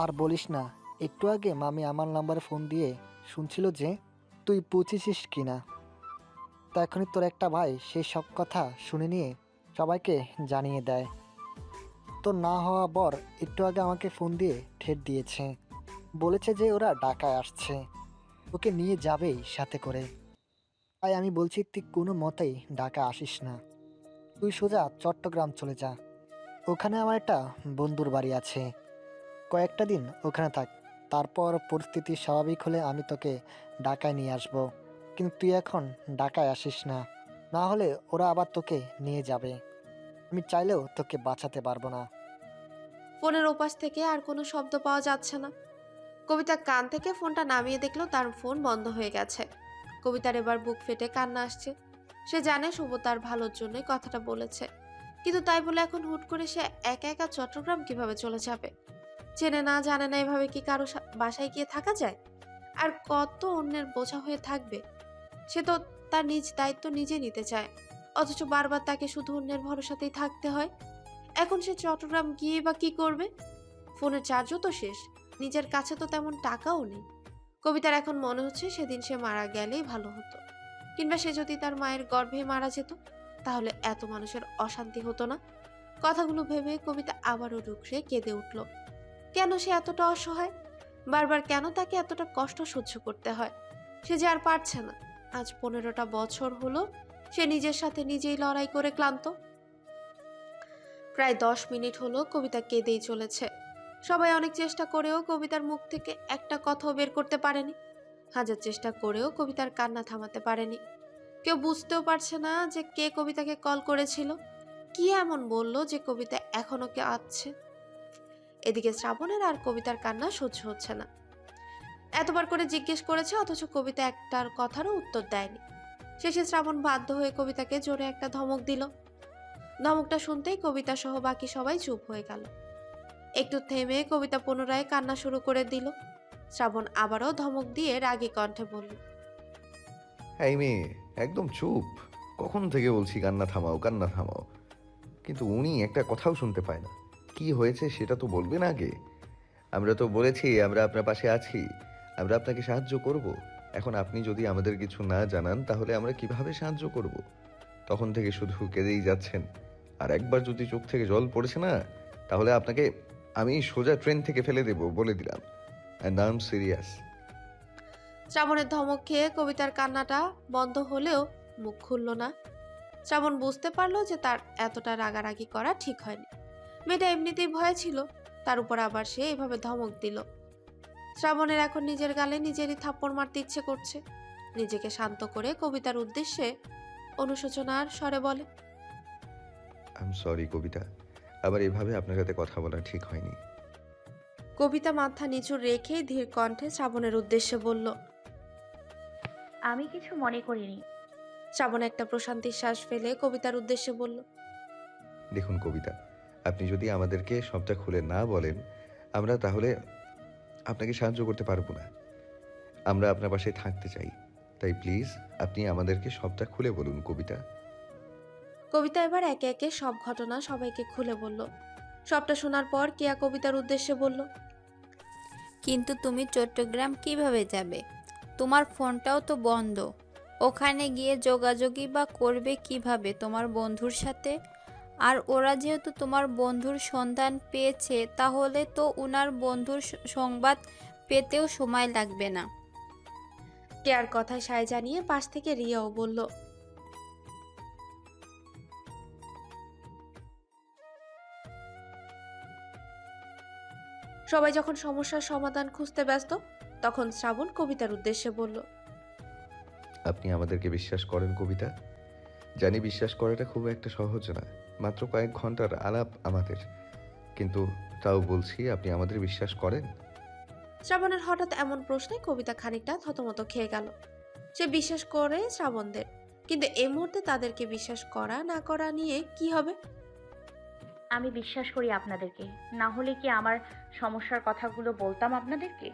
S9: আর বলিস না, একটু আগে মামি আমার নাম্বারে ফোন দিয়ে শুনছিল যে তুই পৌঁছেছিস কিনা। তা এখনই তোর একটা ভাই সেই সব কথা শুনে নিয়ে সবাইকে জানিয়ে দেয়। তোর না হওয়া বর একটু আগে আমাকে ফোন দিয়ে ঠেট দিয়েছে, বলেছে যে ওরা ঢাকায় আসছে, ওকে নিয়ে যাবেই সাথে করে। তাই আমি বলছি তুই কোনো মতেই ঢাকা আসিস না, তুই সোজা চট্টগ্রাম চলে যা। ওখানে আমার একটা বন্ধুর বাড়ি আছে, কয়েকটা দিন ওখানে থাক। তারপর পরিস্থিতি স্বাভাবিক হলে আমি তোকে ঢাকায় নিয়ে আসবো। কিন্তু তুই এখন ঢাকায় আসিস না, না হলে ওরা আবার তোকে নিয়ে যাবে। আমি চাইলেও তোকে বাঁচাতে পারবো না।
S1: ফোনের ওপাশ থেকে আর কোনো শব্দ পাওয়া যাচ্ছে না। কবিতা কান থেকে ফোনটা নামিয়ে দেখলো তার ফোন বন্ধ হয়ে গেছে। কবিতার এবার বুক ফেটে কান্না আসছে। সে জানে শুভ তার ভালোর জন্যই কথাটা বলেছে, কিন্তু তাই বলে এখন হুট করে সে একা একা চট্টগ্রাম কিভাবে চলে যাবে? চেনে না জানে না, এভাবে কি কারো বাসায় গিয়ে থাকা যায়? আর কত অন্যের বোঝা হয়ে থাকবে? সে তো তার নিজ দায়িত্ব নিজে নিতে চায়, অথচ বারবার তাকে শুধু অন্যের ভরসাতেই থাকতে হয়। এখন সে চট্টগ্রাম গিয়ে বা কি করবে? ফোনের চার্জও তো শেষ, নিজের কাছে তো তেমন টাকাও নেই। কবিতার এখন মনে হচ্ছে সেদিন সে মারা গেলেই ভালো হতো, কিংবা সে যদি তার মায়ের গর্ভে মারা যেত, তাহলে এত মানুষের অশান্তি হতো না। কথাগুলো ভেবে কবিতা আবারও রুখে কেঁদে উঠল। কেন সে এতটা অসহায়? বারবার কেন তাকে এতটা কষ্ট সহ্য করতে হয়? সে যে আর পারছে না। আজ 15টা বছর হলো সে নিজের সাথে নিজেই লড়াই করে ক্লান্ত। প্রায় 10 মিনিট হলো কবিতা কেঁদেই চলেছে। সবাই অনেক চেষ্টা করেও কবিতার মুখ থেকে একটা কথাও বের করতে পারেনি। হাজার চেষ্টা করেও কবিতার কান্না থামাতে পারেনি। কেউ বুঝতেও পারছে না যে কে কবিতাকে কল করেছিল, কি এমন বললো যে কবিতা এখনো কে আসছে। এদিকে শ্রাবণের আর কবিতার কান্না সহ্য হচ্ছে না। এতবার করে জিজ্ঞেস করেছে, অথচ কবিতা একটার কথারও উত্তর দেয়নি। শেষে শ্রাবণ বাধ্য হয়ে কবিতাকে জোরে একটা ধমক দিল। ধমকটা শুনতেই কবিতা সহ বাকি সবাই চুপ হয়ে গেল। একটু থেমে কবিতা পুনরায় কান্না শুরু করে দিল। শ্রাবণ আবারও ধমক দিয়ে রাগী কণ্ঠে বলল,
S2: এই মেয়ে, একদম চুপ। কখন থেকে বলছি কান্না থামাও, কান্না থামাও, কিন্তু উনি একটা কথাও শুনতে পায় না। কি হয়েছে সেটা তো বলবেন আগে। আমরা তো বলেছি আমরা আপনার পাশে আছি, আমরা আপনাকে সাহায্য করব। এখন আপনি যদি আমাদের কিছু না জানান তাহলে আমরা কিভাবে সাহায্য করব? তখন থেকে শুধু কেঁদেই যাচ্ছেন। আর একবার যদি চোখ থেকে জল পড়েছে না, তাহলে আপনাকে আমি সোজা ট্রেন থেকে ফেলে দেব, বলে দিলাম। And I am serious.
S1: শ্রাবণের ধমক খেয়ে কবিতার কান্নাটা বন্ধ হলেও মুখ খুলল না। শ্রাবণ বুঝতে পারলো যে তার এতটা রাগারাগি করা ঠিক হয়নি। মেয়েটা এমনিতেই ভয়ে ছিল, তার উপর আবার সে এভাবে ধমক দিল। শ্রাবণের এখন নিজের গালে নিজেরই থাপ্পড় মারতে ইচ্ছে করছে। নিজেকে শান্ত করে কবিতার উদ্দেশ্যে অনুশোচনার স্বরে বলে,
S2: আই এম সরি কবিতা, আবার এভাবে আপনার সাথে কথা বলা ঠিক হয়নি।
S1: কবিতা মাথা নিচু রেখে ধীর কণ্ঠে শ্রাবণের উদ্দেশ্যে বলল।
S3: আমি কিছু মনে করিনি।
S1: শ্রাবণ একটা প্রশান্তির শ্বাস ফেলে কবিতার উদ্দেশ্যে বলল,
S2: দেখুন কবিতা, আপনি যদি আমাদেরকে সবটা খুলে না বলেন, আমরা তাহলে আপনাকে সাহায্য করতে পারবো না। আমরা আপনার পাশে থাকতে চাই, তাই প্লিজ আপনি আমাদেরকে সবটা খুলে বলুন কবিতা।
S1: কবিতা এবার একে একে সব ঘটনা সবাইকে খুলে বলল। সবটা শোনার পর কেয়া কবিতার উদ্দেশ্যে বলল,
S5: কিন্তু তুমি চট্টগ্রাম কিভাবে যাবে? তোমার ফোনটাও তো বন্ধ। ওখানে গিয়ে যোগাযোগই বা করবে কিভাবে তোমার বন্ধুর সাথে? আর ওরা যেহেতু তোমার বন্ধুর সন্ধান পেয়েছে, তাহলে তো উনার বন্ধুর সংবাদ পেতেও সময় লাগবে না।
S1: কেয়ার কথায় সায় জানিয়ে পাশ থেকে রিয়াও বলল, সবাই যখন সমস্যার সমাধান খুঁজতে ব্যস্ত, তখন শ্রাবণ কবিতার উদ্দেশ্যে বলল,
S2: আপনি আমাদেরকে বিশ্বাস করেন কবিতা? জানি বিশ্বাস করাটা খুব একটা সহজ না, মাত্র কয়েক ঘন্টার আলাপ আমাদের, কিন্তু তাও বলছি আপনি আমাদের বিশ্বাস করেন?
S1: শ্রাবণের হঠাৎ এমন প্রশ্নে কবিতা খানিকটা থতমত খেয়ে গেল। সে বিশ্বাস করে শ্রাবণদের, কিন্তু এই মুহূর্তে তাদেরকে বিশ্বাস করা না করা নিয়ে কি হবে?
S3: আমি বিশ্বাস করি আপনাদেরকে, না হলে কি আমার সমস্যার কথাগুলো বলতাম আপনাদেরকে?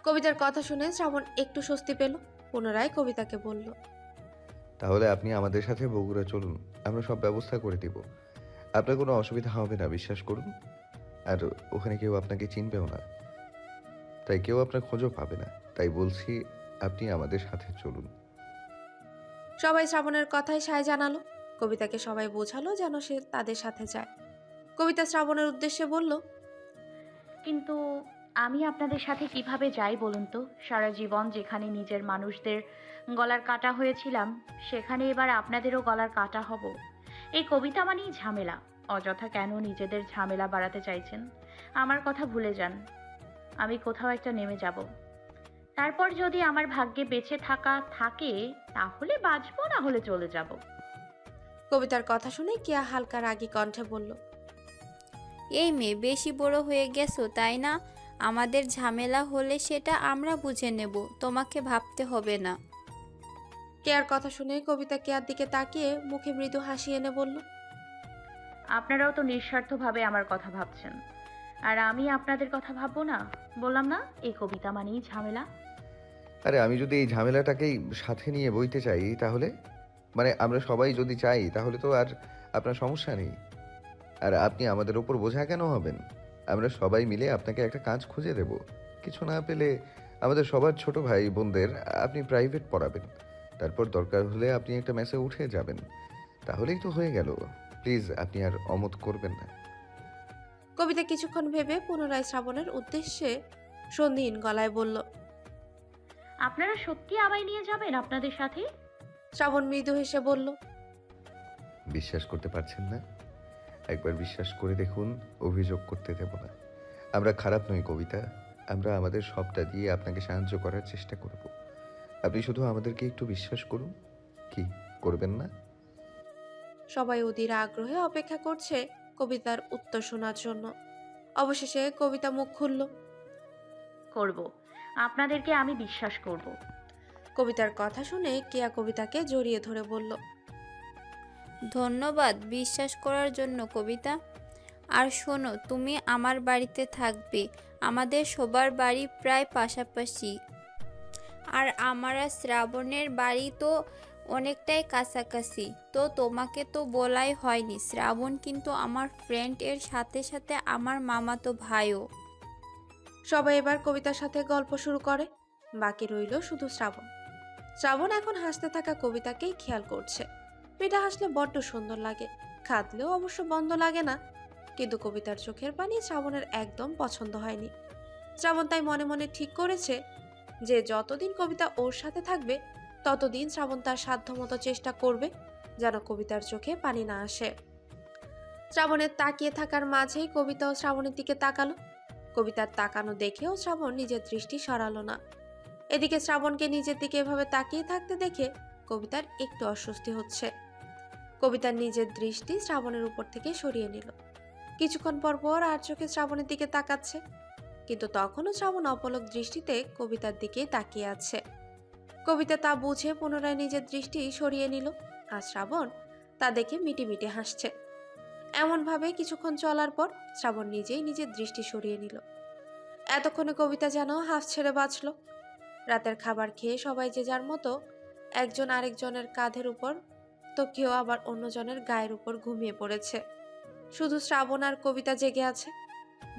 S1: কবিতার কথা শুনে শ্রাবণ একটু স্বস্তি পেল। পুনরায় কবিতাকে বলল,
S2: তাহলে আপনি আমাদের সাথে বগুড়া চলুন, আমরা সব ব্যবস্থা করে দিব। আপনার কোনো অসুবিধা হবে না, বিশ্বাস করুন। আর ওখানে কেউ আপনাকে চিনবেও না, তাই কেউ আপনার খোঁজও পাবে না। তাই বলছি আপনি আমাদের সাথে চলুন।
S1: সবাই শ্রাবণের কথায় সায় জানালো। কবিতাকে সবাই বোঝালো যেন সে তাদের সাথে যায়। কবিতা শ্রাবণের উদ্দেশ্যে বলল,
S3: কিন্তু আমি আপনাদের সাথে কিভাবে যাই বলুন তো? সারা জীবন যেখানে নিজের মানুষদের গলার কাটা হয়েছিলাম, সেখানে এবার আপনাদেরও গলার কাটা হব। এই কবিতা মানেই ঝামেলা। অযথা কেন নিজেদের ঝামেলা বাড়াতে চাইছেন? আমার কথা ভুলে যান। আমি কোথাও একটা নেমে যাব। তারপর যদি আমার ভাগ্যে বেঁচে থাকা থাকে, তাহলে বাঁচবো, না হলে চলে যাব।
S1: কবিতার কথা শুনে কেয়া হালকা রাগী কণ্ঠে বলল,
S5: এই মেয়ে বেশি বড় হয়ে গেছো তাই না? আমাদের ঝামেলা হলে সেটা আমরা বুঝে নেব, তোমাকে ভাবতে হবে না।
S1: কেয়ার কথা শুনে কবিতা কেয়ার দিকে তাকিয়ে মুখে মৃদু হাসি এনে বলল,
S3: আপনারাও তো নিঃস্বার্থভাবে আমার কথা ভাবছেন, আর আমি আপনাদের কথা ভাববো না? বললাম না, এই কবিতা মানেই ঝামেলা।
S2: আরে আমি যদি এই ঝামেলাটাকেই সাথে নিয়ে বইতে চাই তাহলে, মানে আমরা সবাই যদি চাই তাহলে তো আর আপনার সমস্যা নেই। আর আপনি আমাদের ওপর বোঝা কেন হবেন? আমরা সবাই মিলে আপনাকে একটা কাজ খুঁজে দেব। কিছু না পেলে আমাদের সবার ছোট ভাই বোনদের আপনি প্রাইভেট পড়াবেন, তারপর দরকার হলে আপনি একটা মেসে উঠে যাবেন, তাহলেই তো হয়ে গেল। প্লিজ আপনি আর অমত করবেন না।
S1: কবিতা কিছুক্ষণ ভেবে পুনরায় শ্রাবণের উদ্দেশ্যে সন্ধিহীন গলায় বলল,
S3: আপনারা সত্যি আমায় নিয়ে যাবেন আপনাদের সাথে?
S1: শ্রাবণ মৃদু হেসে বলল,
S2: বিশ্বাস করতে পারছেন না? একবার বিশ্বাস করে দেখুন, অভিযোগ করতে দেব না। আমরা খারাপ নই কবিতা, আমরা আমাদের সবটা দিয়ে আপনাকে সাহায্য করার চেষ্টা করব। আপনি শুধু আমাদেরকে একটু বিশ্বাস করুন। কি করবেন না?
S1: সবাই অধীর আগ্রহে অপেক্ষা করছে কবিতার উত্তর শোনার জন্য। অবশেষে কবিতা মুখ খুলল।
S3: করব, আপনাদেরকে আমি বিশ্বাস করব।
S1: কবিতার কথা শুনে কেয়া কবিতাকে জড়িয়ে ধরে বলল,
S5: ধন্যবাদ বিশ্বাস করার জন্য কবিতা। আর শোনো, তুমি আমার বাড়িতে থাকবে, আমাদের সবার বাড়ি প্রায় পাশাপাশি। আর আমার আর শ্রাবণের বাড়ি তো অনেকটাই কাছাকাছি। তো তোমাকে তো বলাই হয়নি, শ্রাবণ কিন্তু আমার ফ্রেন্ড, এর সাথে সাথে আমার মামাতো ভাইও।
S1: সবাই এবার কবিতার সাথে গল্প শুরু করে। বাকি রইল শুধু শ্রাবণ। শ্রাবণ এখন হাসতে থাকা কবিতাকেই খেয়াল করছে। মেয়েটা হাসলে বড্ড সুন্দর লাগে, কাঁদলেও অবশ্য বন্ধ লাগে না। কিন্তু কবিতার চোখের পানি শ্রাবণের একদম পছন্দ হয়নি। শ্রাবণ তাই মনে মনে ঠিক করেছে যে যতদিন কবিতা ওর সাথে থাকবে ততদিন শ্রাবণ তার সাধ্যমতো চেষ্টা করবে যেন কবিতার চোখে পানি না আসে। শ্রাবণের তাকিয়ে থাকার মাঝেই কবিতাও শ্রাবণের দিকে তাকালো। কবিতার তাকানো দেখেও শ্রাবণ নিজের দৃষ্টি সরালো না। এদিকে শ্রাবণকে নিজের দিকে এভাবে তাকিয়ে থাকতে দেখে কবিতার একটু অস্বস্তি হচ্ছে। কবিতার নিজের দৃষ্টি শ্রাবণের উপর থেকে সরিয়ে নিল। কিছুক্ষণ পর পর আর চোখে শ্রাবণের দিকে তাকাচ্ছে, কিন্তু তখনও শ্রাবণ অপলক দৃষ্টিতে কবিতার দিকেই তাকিয়ে আছে। কবিতা তা বুঝে পুনরায় নিজের দৃষ্টি সরিয়ে নিল, আর শ্রাবণ তা দেখে মিটিমিটি হাসছে। এমনভাবে কিছুক্ষণ চলার পর শ্রাবণ নিজেই নিজের দৃষ্টি সরিয়ে নিল। এতক্ষণে কবিতা যেন হাফ ছেড়ে বাঁচল। রাতের খাবার খেয়ে সবাই যে যার মতো একজন আরেকজনের কাঁধের উপর, তো কেউ আবার অন্যজনের গায়ের উপর ঘুমিয়ে পড়েছে। শুধু শ্রাবণ আর কবিতা জেগে আছে।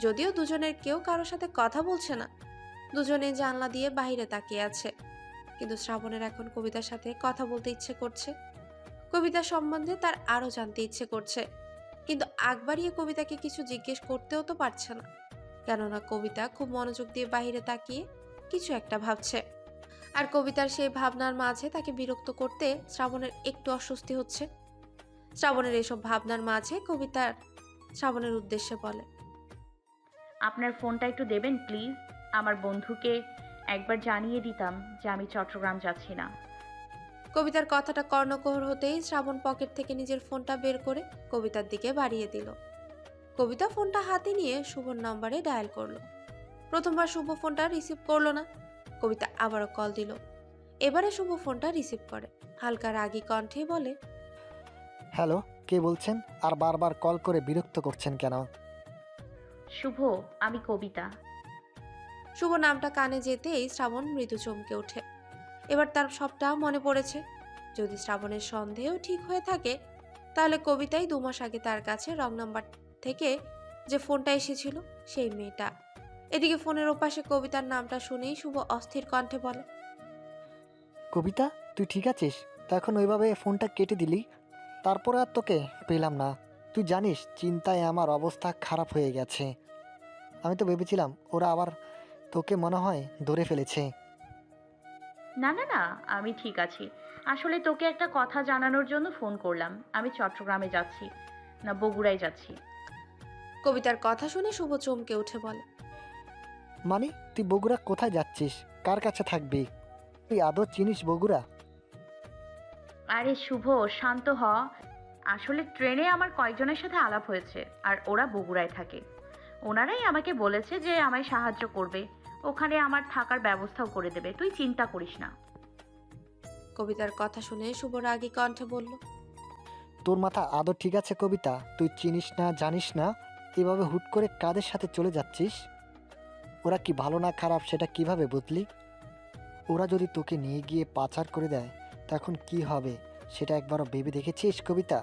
S1: যদিও দুজনের কেউ কারোর সাথে কথা বলছে না, দুজনে জানলা দিয়ে বাইরে তাকিয়ে আছে। কিন্তু শ্রাবণের এখন কবিতার সাথে কথা বলতে ইচ্ছে করছে। কবিতা সম্বন্ধে তার আরও জানতে ইচ্ছে করছে, কিন্তু আগ বাড়িয়ে কবিতাকে কিছু জিজ্ঞেস করতেও তো পারছে না, কেননা কবিতা খুব মনোযোগ দিয়ে বাইরে তাকিয়ে কিছু একটা ভাবছে। আর কবিতার সেই ভাবনার মাঝে তাকে বিরক্ত করতে শ্রাবণের একটু অস্বস্তি হচ্ছে। শ্রাবণের এসব ভাবনার মাঝে কবিতার শ্রাবণের উদ্দেশ্যে বলে,
S3: আপনার ফোনটা একটু দেবেন প্লিজ? আমার বন্ধুকে একবার জানিয়ে দিতাম যে আমি চট্টগ্রাম যাচ্ছি না।
S1: কবিতার কথাটা কর্ণকোহর হতেই শ্রাবণ পকেট থেকে নিজের ফোনটা বের করে কবিতার দিকে বাড়িয়ে দিল। কবিতা ফোনটা হাতে নিয়ে শুভর নম্বরে ডায়াল করলো। প্রথমবার শুভ ফোনটা রিসিভ করলো না। কবিতা আবারও কল দিল। এবারে শুভ ফোনটা রিসিভ করে, হালকা রাগী কণ্ঠে বলে,
S9: হ্যালো, কে বলছেন? আর বারবার কল করে বিরক্ত করছেন কেন?
S3: শুভ, আমি কবিতা।
S1: শুভ নামটা কানে যেতেই শ্রাবণ মৃদু চমকে ওঠে। এবার তার সবটা মনে পড়েছে। যদি শ্রাবণের সন্দেহ ঠিক হয়ে থাকে, তাহলে কবিতাই 2 মাস আগে তার কাছে রং নাম্বার থেকে যে ফোনটা এসেছিল সেই মেয়েটা। এদিকে ফোনের ওপাশে কবিতার নামটা শুনেই শুভ অস্থির কণ্ঠে বলে,
S9: কবিতা, তুই ঠিক আছিস? তখন ওইভাবে ফোনটা কেটে দিলি, তারপরে আর তোকে পেলাম না। তুই জানিস চিন্তায় আমার অবস্থা খারাপ হয়ে গেছে। আমি তো ভেবেছিলাম ওরা আবার তোকে মনে হয় ধরে ফেলেছে।
S3: না না না, আমি ঠিক আছি। আসলে তোকে একটা কথা জানানোর জন্য ফোন করলাম। আমি চট্টগ্রামে যাচ্ছি না, বগুড়ায় যাচ্ছি।
S1: কবিতার কথা শুনে শুভ চমকে উঠে বলে,
S9: মানে তুই বগুড়া কোথায় যাচ্ছিস? কার কাছে থাকবি? তুই আদৌ চিনিস বগুড়া?
S3: আরে শুভ, শান্ত হ। আসলে ট্রেনে আমার কয়েকজনের সাথে আলাপ হয়েছে, আর ওরা বগুড়ায় থাকে। ওনারাই আমাকে বলেছে যে আমায় সাহায্য করবে, ওখানে আমার থাকার ব্যবস্থাও করে দেবে, তুই চিন্তা করিস না।
S1: কবিতার কথা শুনে শুভ রাগী কণ্ঠে বলল,
S9: তোর মাথা আদৌ ঠিক আছে কবিতা? তুই চিনিস না, জানিস না, এভাবে হুট করে কাদের সাথে চলে যাচ্ছিস? ওরা কি ভালো না খারাপ সেটা কিভাবে বুঝলি? ওরা যদি তোকে নিয়ে গিয়ে পাচার করে দেয় তখন কি হবে সেটা একবারও ভেবে দেখেছিস কবিতা?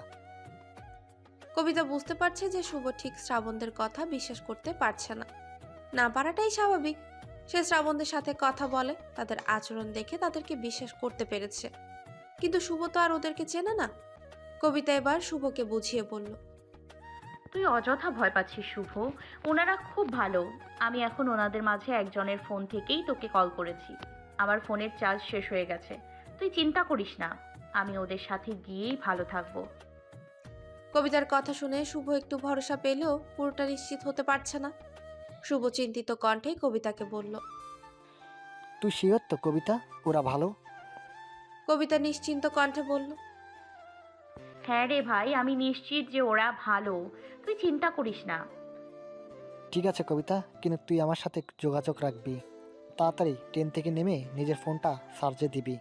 S1: কবিতা বুঝতে পারছে যে শুভ ঠিক শ্রাবণদের কথা বিশ্বাস করতে পারছে না। না পারাটাই স্বাভাবিক। সে শ্রাবণদের সাথে কথা বলে, তাদের আচরণ দেখে তাদেরকে বিশ্বাস করতে পেরেছে। কিন্তু শুভ তো আর ওদেরকে চেনে না। কবিতা এবার শুভকে বুঝিয়ে বলল,
S3: তুই অযথা ভয় পাচ্ছিস শুভ, ওনারা খুব ভালো। আমি এখন ওনাদের মাঝে একজনের ফোন থেকেই তোকে কল করেছি। আমার ফোনের চার্জ শেষ হয়ে গেছে, তুই চিন্তা করিস না, আমি ওদের সাথে গিয়েই ভালো থাকবো।
S1: কবিতার কথা শুনে শুভ একটু ভরসা পেলেও পুরোটা নিশ্চিত হতে পারছে না। শুভ চিন্তিত কণ্ঠে কবিতাকে বলল,
S9: তুই শিওর তো কবিতা ওরা ভালো?
S1: কবিতা নিশ্চিন্ত কণ্ঠে বলল,
S3: হ্যাঁ রে ভাই, আমি নিশ্চিত যে ওরা ভালো, তুই চিন্তা করিস না।
S9: ঠিক আছে কবিতা, কিন্তু তুই আমার সাথে যোগাযোগ রাখবি। তাড়াতাড়ি ট্রেন থেকে নেমে নিজের ফোনটা চার্জে দিবি।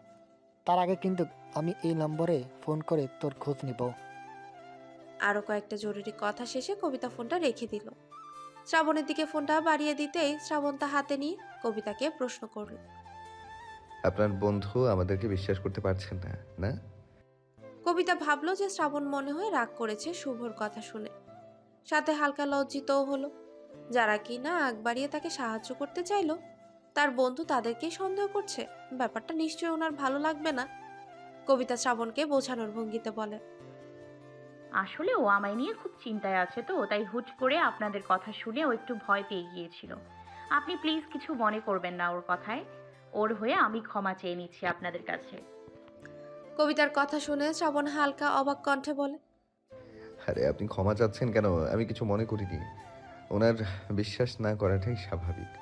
S9: তার আগে কিন্তু আমি এই নম্বরে ফোন করে তোর খোঁজ নিব।
S1: আরো কয়েকটা জরুরি কথা শেষে কবিতা ফোনটা রেখে দিল। শ্রাবণের দিকে ফোনটা বাড়িয়ে দিতেই শ্রাবণ তা হাতে নিয়ে কবিতাকে প্রশ্ন করল,
S2: আপনার বন্ধু আমাদেরকে বিশ্বাস করতে পারছেন না, না?
S1: কবিতা ভাবলো যে শ্রাবণ মনে হয় রাগ করেছে শুভর কথা শুনে, সাথে হালকা লজ্জিতও হলো। যারা কি না আগ বাড়িয়ে তাকে সাহায্য করতে চাইলো, তার বন্ধু তাদেরকেই সন্দেহ করছে, ব্যাপারটা নিশ্চয়ই ওনার ভালো লাগবে না। কবিতা শ্রাবণকে বোঝানোর ভঙ্গিতে বলে,
S3: আসলে ও আমায় নিয়ে খুব চিন্তায় আছে, তো তাই হুট করে আপনাদের কথা শুনে ও একটু ভয় পেয়ে গিয়েছিল। আপনি প্লিজ কিছু মনে করবেন না ওর কথায়, ওর হয়ে আমি ক্ষমা চেয়ে নিচ্ছি আপনাদের কাছে।
S1: কবিতার কথা শুনে শ্রাবণ হালকা অবাক কণ্ঠে বলে,
S2: আরে আপনি ক্ষমা চাচ্ছেন কেন? আমি কিছু মনে করিনি। ওনার বিশ্বাস না করাটাই স্বাভাবিক।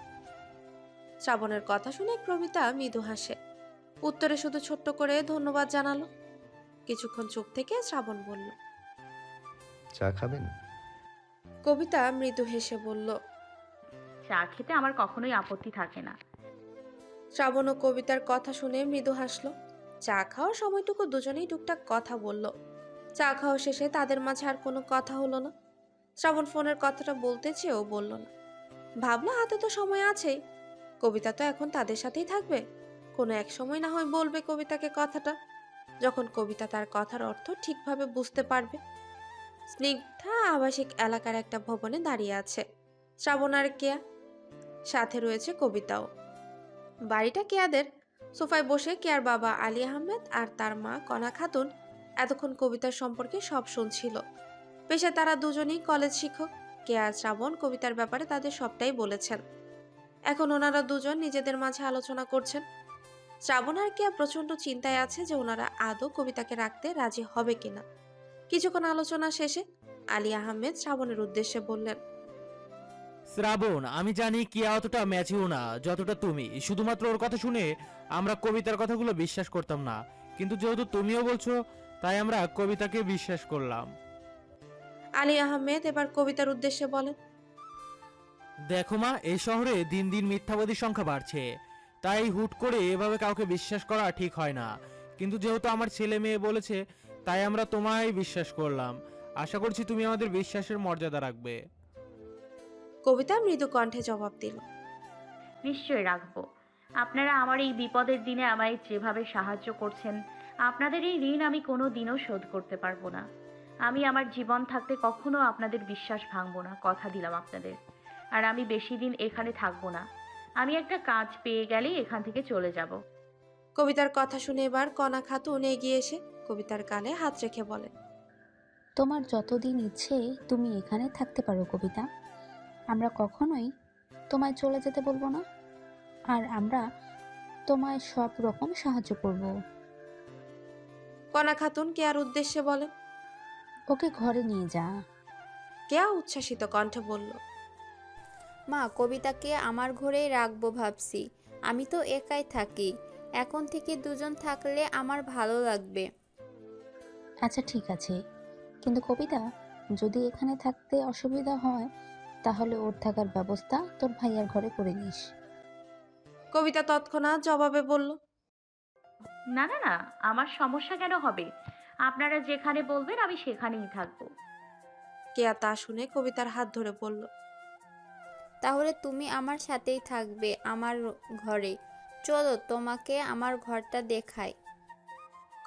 S1: শ্রাবণের কথা শুনে কবিতা মৃদু হাসে, উত্তরে শুধু ছোট্ট করে ধন্যবাদ জানালো। কিছুক্ষণ চুপ থেকে শ্রাবণ বলল,
S2: চা খাবেন?
S1: কবিতা মৃদু হেসে বলল,
S3: চা খেতে আমার কখনোই আপত্তি থাকে না।
S1: শ্রাবণ ও কবিতার কথা শুনে মৃদু হাসলো। চা খাওয়ার সময়টুকু দুজনেই টুকটাক কথা বলল। চা খাওয়া শেষে তাদের মাঝে আর কোনো কথা হলো না। শ্রাবণ ফোনের কথাটা বলতে চেয়েও বলল না। ভাবলো হাতে তো সময় আছেই, কবিতা তো এখন তাদের সাথেই থাকবে, কোনো এক সময় না হয় বলবে কবিতাকে কথাটা, যখন কবিতা তার কথার অর্থ ঠিকভাবে বুঝতে পারবে। স্নিগ্ধা আবাসিক এলাকার একটা ভবনে দাঁড়িয়ে আছে শ্রাবণ আর কেয়া, সাথে রয়েছে কবিতাও। বাড়িটা কেয়াদের। সোফায় বসে কেয়ার বাবা আলী আহমেদ আর তার মা কণা খাতুন এতক্ষণ কবিতার সম্পর্কে সব শুনছিল। পেশায় তারা দুজনেই কলেজ শিক্ষক। কেয়া আর শ্রাবণ কবিতার ব্যাপারে তাদের সবটাই বলেছেন। এখন ওনারা দুজন নিজেদের মাঝে আলোচনা করছেন। শ্রাবণ আর কেয়া প্রচন্ড চিন্তায় আছে যে ওনারা আদৌ কবিতাকে রাখতে রাজি হবে কিনা। কিছুক্ষণ আলোচনা শেষে আলী আহমেদ শ্রাবণের উদ্দেশ্যে বললেন,
S10: শ্রাবণ, আমি জানি কি অতটা ম্যাচিও না যতটা তুমি। শুধুমাত্র ওর কথা শুনে আমরা কবিতার কথাগুলো বিশ্বাস করতাম না, কিন্তু যেহেতু তুমিও বলছো তাই আমরা কবিতাকে বিশ্বাস করলাম।
S1: আলী আহমেদ এবার কবিতার উদ্দেশ্যে বলেন,
S10: দেখো মা, এই শহরে দিন দিন মিথ্যাবাদীর সংখ্যা বাড়ছে, তাই হুট করে এভাবে কাউকে বিশ্বাস করা ঠিক হয় না। কিন্তু যেহেতু আমার ছেলে মেয়ে বলেছে তাই আমরা তোমায় বিশ্বাস করলাম। আশা করছি তুমি আমাদের বিশ্বাসের মর্যাদা রাখবে।
S1: কবিতা মৃদু কণ্ঠে জবাব দিল,
S3: নিশ্চয়ই রাখবো। আপনারা আমার এই বিপদের দিনে আমায় যেভাবে সাহায্য করছেন, আপনাদের এই ঋণ আমি কোনো দিনও শোধ করতে পারবো না। আমি আমার জীবন থাকতে কখনো আপনাদের বিশ্বাস ভাঙবো না, কথা দিলাম আপনাদের। আর আমি বেশি দিন এখানে থাকবো না, আমি একটা কাজ পেয়ে গেলেই এখান থেকে চলে যাব।
S1: কবিতার কথা শুনে এবার কণা খাতুন এগিয়ে এসে কবিতার গালে হাত রেখে বলেন,
S11: তোমার যতদিন ইচ্ছে তুমি এখানে থাকতে পারো কবিতা, আমরা কখনোই তোমায় চলে যেতে বলবো না, আর আমরা তোমায় সব রকম সাহায্য করব।
S1: কণা খাতুন কেয়ার উদ্দেশ্যে বলেন,
S11: ওকে ঘরে নিয়ে যা।
S1: কেয়া উচ্ছ্বাসিত কণ্ঠে বলল,
S5: মা, কবিতাকে আমার ঘরেই রাখবো ভাবছি। আমি তো একাই থাকি, এখন থেকে দুজন থাকলে আমার ভালো লাগবে।
S11: আচ্ছা ঠিক আছে, কিন্তু কবিতা যদি এখানে থাকতে অসুবিধা হয় তাহলে ওর থাকার ব্যবস্থা তোর ভাইয়ার ঘরে করে নিস।
S1: কবিতা তৎক্ষণাৎ জবাবে বলল,
S3: না না না, আমার সমস্যা কেন হবে? আপনারা যেখানে বলবেন আমি সেখানেই থাকবো।
S1: কেয়া তা শুনে কবিতার হাত ধরে বলল,
S5: তাহলে তুমি আমার সাথেই থাকবে আমার ঘরে। চলো তোমাকে আমার ঘরটা দেখাই।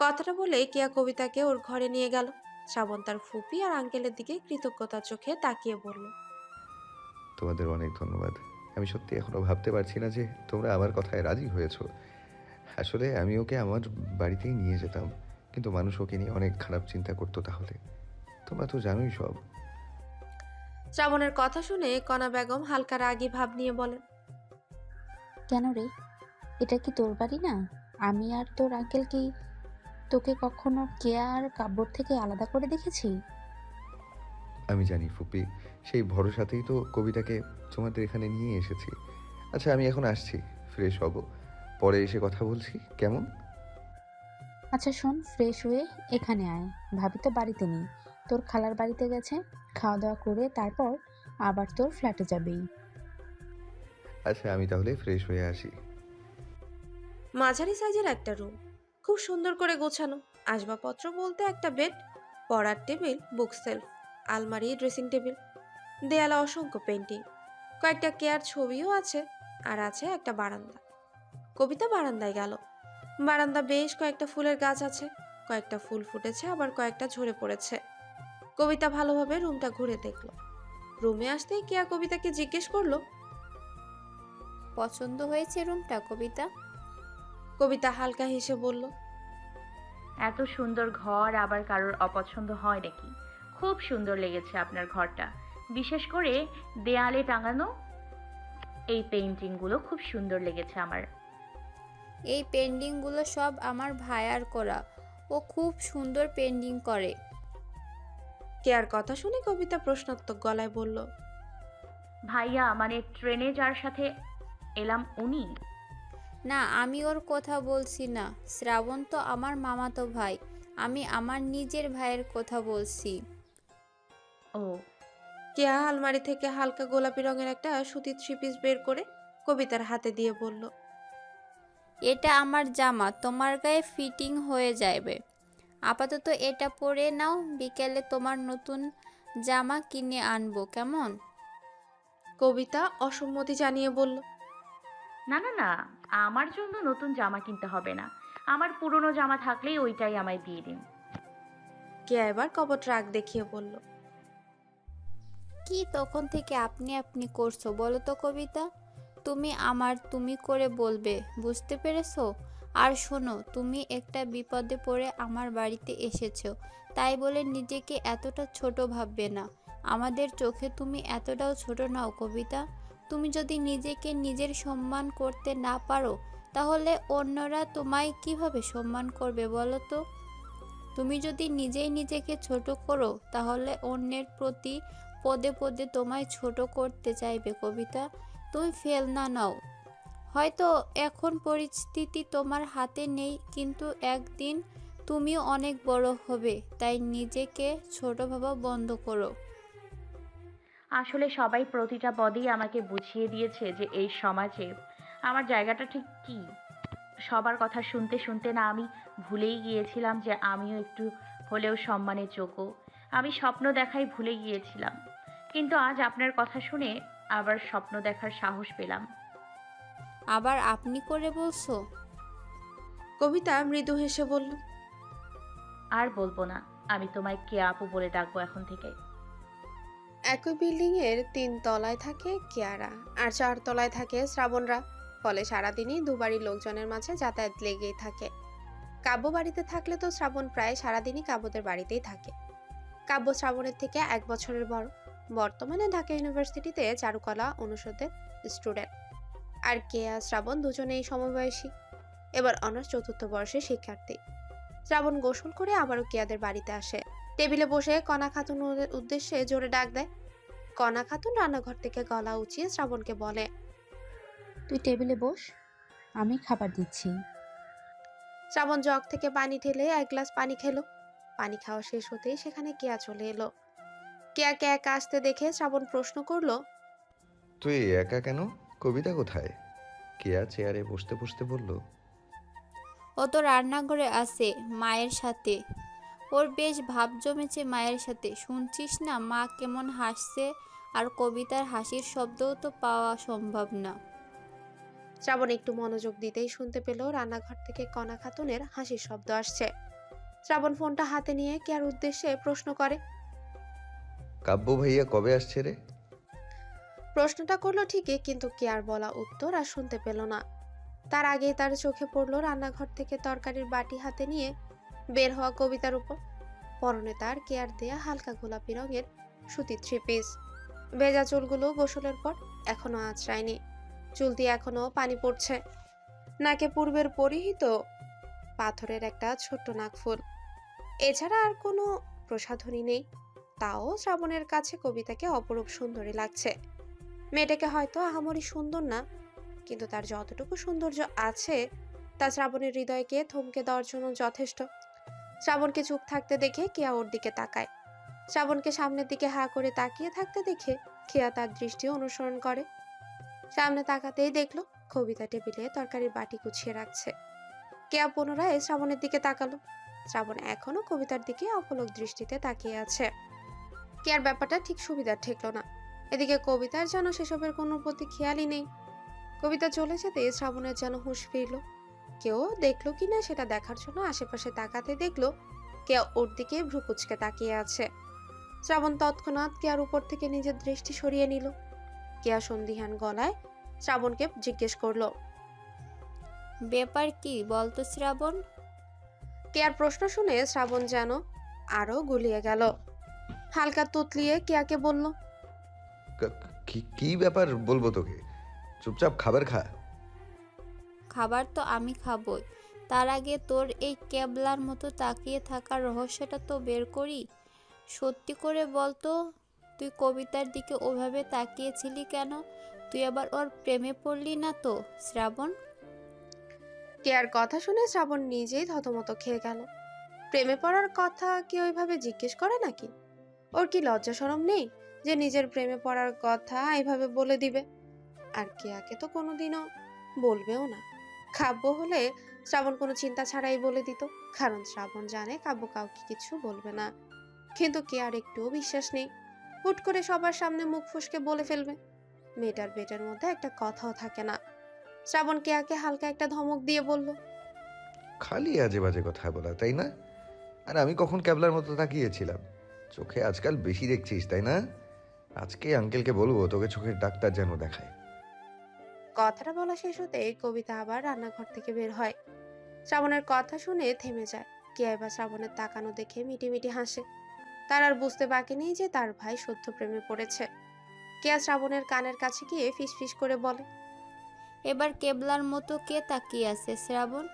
S1: কথাটা বলে কেয়া কবিতাকে ওর ঘরে নিয়ে গেল। শ্রাবণ তার ফুপি আর আঙ্কেলের দিকে কৃতজ্ঞতার চোখে তাকিয়ে বলল,
S2: তোমাদের অনেক ধন্যবাদ। আমি সত্যি এখনো ভাবতে পারছি না যে তোমরা আমার কথায় রাজি হয়েছো। আসলে আমি ওকে আমার বাড়িতেই নিয়ে যেতাম, কিন্তু মানুষ ওকে নিয়ে অনেক খারাপ চিন্তা করতো। তাহলে তোমরা তো জানোই সব।
S1: শ্রাবণের কথা শুনে কণা বেগম হালকা রাগী ভাব নিয়ে বলেন,
S11: কেন রে, এটা কি তোর বাড়ি না? আমি আর তোর আঙ্কেল কি তোকে কখনো কেয়া আর কাব্যর থেকে আলাদা করে দেখেছি?
S2: আমি জানি ফুপি, সেই ভরসাতেই তো কবিতাকে তোমাদের এখানে নিয়ে এসেছি। আচ্ছা, আমি এখন আসছি, ফ্রেশ হব, পরে এসে কথা বলছি, কেমন?
S11: আচ্ছা শোন, ফ্রেশ হয়ে এখানে আয়। ভাবি তো বাড়িতে নেই, তোর খালার বাড়িতে গেছে। খাওয়া দাওয়া করে তারপর আবার তোর ফ্ল্যাটে যাবেই।
S2: আচ্ছা, আমি তাহলে ফ্রেশ হয়ে আসি।
S1: মাঝারি সাইজের একটা রুম, খুব সুন্দর করে গোছানো। আসবাবপত্র বলতে একটা বেড, পড়ার টেবিল, বুক সেলফ, আলমারি, ড্রেসিং টেবিল, দেয়ালে অসংখ্য পেন্টিং, কয়েকটা কেয়ার ছবিও আছে। আর আছে একটা বারান্দা। কবিতা বারান্দায় গেল। বারান্দা বেশ কয়েকটা ফুলের গাছ আছে, কয়েকটা ফুল ফুটেছে, আবার কয়েকটা ঝরে পড়েছে। কবিতা ভালোভাবে রুমটা ঘুরে দেখলো। রুমে আসতেই কেয়া কবিতাকে জিজ্ঞেস করলো,
S5: পছন্দ হয়েছে রুমটা কবিতা?
S1: কবিতা হালকা হেসে বলল,
S3: এত সুন্দর ঘর আবার কারোর অপছন্দ হয় নাকি? খুব সুন্দর লেগেছে আপনার ঘরটা। বিশেষ করে দেয়ালে টাঙানো এই পেইন্টিংগুলো খুব সুন্দর লেগেছে আমার।
S5: এই পেন্টিংগুলো সব আমার ভাইয়ার করা। ও খুব সুন্দর পেন্টিং করে।
S1: কেয়ার কথা শুনে কবিতা প্রশ্নাত্মক গলায় বলল,
S3: ভাইয়া মানে ট্রেনে যার সাথে এলাম উনি?
S5: না, আমি ওর কথা বলছি না। শ্রাবণ তো আমার মামাতো ভাই। আমি আমার নিজের ভাইয়ের কথা বলছি।
S3: ও,
S1: কেয়া আলমারি থেকে হালকা গোলাপি রঙের একটা সুতির থ্রি পিস বের করে কবিতার হাতে দিয়ে বলল,
S5: এটা আমার জামা, তোমার গায়ে ফিটিং হয়ে যাবে। আপাতত এটা পরে নাও, বিকেলে তোমার নতুন জামা কিনে আনবো, কেমন?
S1: কবিতা অসম্মতি জানিয়ে বলল,
S3: না না না, আমার জন্য নতুন জামা কিনতে হবে না। আমার পুরনো জামা থাকলেই ওইটাই আমায় দিয়ে দিন।
S1: কেয়া এবার কপট রাগ দেখিয়ে বলল,
S5: কি তখন থেকে আপনি আপনি করছো বলো তো কবিতা? তুমি আমার তুমি করে বলবে, বুঝতে পেরেছো? আর শোনো, তুমি একটা বিপদে পড়ে আমার বাড়িতে এসেছো, তাই বলে নিজেকে এতটা ছোট ভাববে না। আমাদের চোখে তুমি এতটাও ছোট নাও কবিতা। তুমি যদি নিজেকে নিজের সম্মান করতে না পারো, তাহলে অন্যরা তোমায় কিভাবে সম্মান করবে বলো তো? তুমি যদি নিজেই নিজেকে ছোট করো, তাহলে অন্যের প্রতি পদে পদে তোমায় ছোট করতে চাইবে কবিতা। তুমি ফেল না নাও। হয়তো এখন পরিস্থিতি তোমার হাতে নেই, কিন্তু একদিন তুমিও অনেক বড় হবে, তাই নিজেকে ছোট ভাবা বন্ধ করো।
S3: আসলে সবাই প্রতিটা পদেই আমাকে বুঝিয়ে দিয়েছে যে এই সমাজে আমার জায়গাটা ঠিক কী। সবার কথা শুনতে শুনতে না আমি ভুলেই গিয়েছিলাম যে আমিও একটু হলেও সম্মানের যোগ্য। আমি স্বপ্ন দেখাই ভুলে গিয়েছিলাম, কিন্তু আজ আপনার কথা শুনে আবার স্বপ্ন দেখার সাহস পেলাম।
S5: আবার আপনি করে বলছো?
S1: কবিতা মৃদু হেসে বলল,
S3: আর বলবো না, আমি তোমায় কে আপু বলে ডাকবো এখন থেকে।
S1: একই বিল্ডিং এর 3 তলায় থাকে কেয়ারা আর 4 তলায় থাকে শ্রাবণরা। ফলে সারাদিনই দুবাড়ির লোকজনের মাঝে যাতায়াত লেগেই থাকে। কাব্য বাড়িতে থাকলে তো শ্রাবণ প্রায় সারাদিনই কাব্যদের বাড়িতেই থাকে। কাব্য শ্রাবণের থেকে 1 বছরের বড়। বর্তমানে ঢাকা ইউনিভার্সিটিতে চারুকলা অনুষদের স্টুডেন্ট। আর কেয়া শ্রাবণ দুজনেই সমবয়সী। এবার অনার্স 4র্থ বর্ষের শিক্ষার্থী। শ্রাবণ গোসল করে আবারও কেয়াদের বাড়িতে আসে। টেবিলে বসে কণা খাতুনের উদ্দেশ্যে জোরে ডাক দেয়। কণা খাতুন রান্নাঘর থেকে গলা উঁচিয়ে শ্রাবণকে বলে,
S11: তুই টেবিলে বস, আমি খাবার দিচ্ছি।
S1: শ্রাবণ জগ থেকে পানি ঢেলে 1 গ্লাস পানি খেলো। পানি খাওয়া শেষ হতেই সেখানে কেয়া চলে এলো। কেয়াকে একা আসতে দেখে শ্রাবণ প্রশ্ন করলো।
S2: তুই একা কেন? কবিতা কোথায়? কেয়া চেয়ারে বসতে বসতে বলল।
S5: ও তো রান্নাঘরে আছে মায়ের সাথে। ওর বেশ ভাব জমেছে মায়ের সাথে। শুনছিস না মা কেমন হাসছে? আর কবিতার হাসির শব্দও তো পাওয়া সম্ভব না।
S1: শ্রাবণ একটু মনোযোগ দিতেই শুনতে পেল রান্নাঘর থেকে কণা খাতুনের হাসির শব্দ আসছে। শ্রাবণ ফোনটা হাতে নিয়ে কেয়ার উদ্দেশ্যে প্রশ্ন করে।
S2: কাব্য ভাইয়া কবে আসছে রে?
S1: প্রশ্নটা করলো ঠিকই, কিন্তু কেয়ার বলা উত্তর আর শুনতে পেল না। তার আগেই তার চোখে পড়লো রান্নাঘর থেকে তরকারির বাটি হাতে নিয়ে বের হওয়া কবিতার উপর। পরনে তার কেয়ার দেয়া হালকা গোলাপি রঙের সুতি 3 পিস। ভেজা চুলগুলো গোসলের পর এখনো আঁচড়ায়নি, চুল দিয়ে এখনো পানি পড়ছে। নাকে পূর্বের পরিহিত পাথরের একটা ছোট্ট নাকফুল। এছাড়া আর কোনো প্রসাধনী নেই। তাও শ্রাবণের কাছে কবিতাকে অপরূপ সুন্দরী লাগছে। মেয়েটাকে হয়তো আহামরি সুন্দর না, কিন্তু তার যতটুকু সৌন্দর্য আছে তা শ্রাবণের হৃদয়কে থমকে দেওয়ার জন্য যথেষ্ট। শ্রাবণকে চুপ থাকতে দেখে কেয়া ওর দিকে তাকায়। শ্রাবণকে সামনের দিকে হা করে তাকিয়ে থাকতে দেখে কেয়া তার দৃষ্টি অনুসরণ করে। সামনে তাকাতেই দেখলো কবিতা টেবিলে তরকারির বাটি গুছিয়ে রাখছে। কেয়া পুনরায় শ্রাবণের দিকে তাকালো। শ্রাবণ এখনো কবিতার দিকে অপলক দৃষ্টিতে তাকিয়ে আছে। কেয়ার ব্যাপারটা ঠিক সুবিধার ঠেকলো না। এদিকে কবিতার যেন সেসবের কোনো প্রতি খেয়ালই নেই। কবিতা চলে যেতে শ্রাবণের যেন হুঁশ ফিরল। কেউ দেখলো কিনা সেটা দেখার জন্য আশেপাশে তাকাতে দেখলো কেয়া ওর দিকে ভ্রু কুঁচকে তাকিয়ে আছে। শ্রাবণ তৎক্ষণাৎ কেয়ার উপর থেকে নিজের দৃষ্টি সরিয়ে নিল। কেয়া সন্দিহান গলায় শ্রাবণকে জিজ্ঞেস করলো।
S5: ব্যাপার কি বলতো শ্রাবণ?
S1: কেয়ার প্রশ্ন শুনে শ্রাবণ যেন আরো গুলিয়ে গেল। হালকা তুতলিয়ে কেয়াকে বলল।
S2: কি ব্যাপার বলবো তোকে? চুপচাপ খাবার খা।
S5: খাবার তো আমি খাবই, তার আগে তোর এই ক্যাবলার মতো তাকিয়ে থাকার রহস্যটা তো বের করি। সত্যি করে বলতো, তুই কবিতার দিকে ওভাবে তাকিয়েছিলি কেন? তুই আবার ওর প্রেমে পড়লি না তো শ্রাবণ?
S1: কেয়ার কথা শুনে শ্রাবণ নিজেই থতমত খেয়ে গেল। প্রেমে পড়ার কথা কি ওইভাবে জিজ্ঞেস করে নাকি? ওর কি লজ্জা শরম নেই যে নিজের প্রেমে পড়ার কথা এইভাবে বলে দিবে? আর কেয়াকে তো কোনোদিনও বলবেও না। কাব্য হলে শ্রাবণ কোনো চিন্তা ছাড়াই বলে দিত, কারণ শ্রাবণ জানে কাব্য কাউকে কিছু বলবে না। কিন্তু কেয়ার একটুও বিশ্বাস নেই, হুট করে সবার সামনে মুখ ফুসকে বলে ফেলবে। মেয়েটার পেটের মধ্যে একটা কথাও থাকে না। শ্রাবণ কেয়াকে হালকা একটা ধমক দিয়ে বলল।
S2: খালি আজে বাজে কথা বলা, তাই না? আর আমি কখন ক্যাবলার মতো তাকিয়েছিলাম? চোখে আজকাল বেশি দেখছিস, তাই না? আজকে আঙ্কেলকে বলবো তোকে চোখের ডাক্তার যেন দেখায়।
S1: কথাটা বলা শেষ হতে কবিতা আবার রান্নাঘর থেকে বের হয়। শ্রাবণের কথা শুনে থেমে যায়। কেয়া এবার শ্রাবণের তাকানো দেখে মিটিমিটি হাসে। তার আর বুঝতে বাকি নেই যে তার ভাই সত্য প্রেমে পড়েছে। কেয়া শ্রাবণের কানের কাছে গিয়ে ফিসফিস করে বলে।
S5: এবার কেবলার মতো কে তাকিয়ে আছে শ্রাবণ?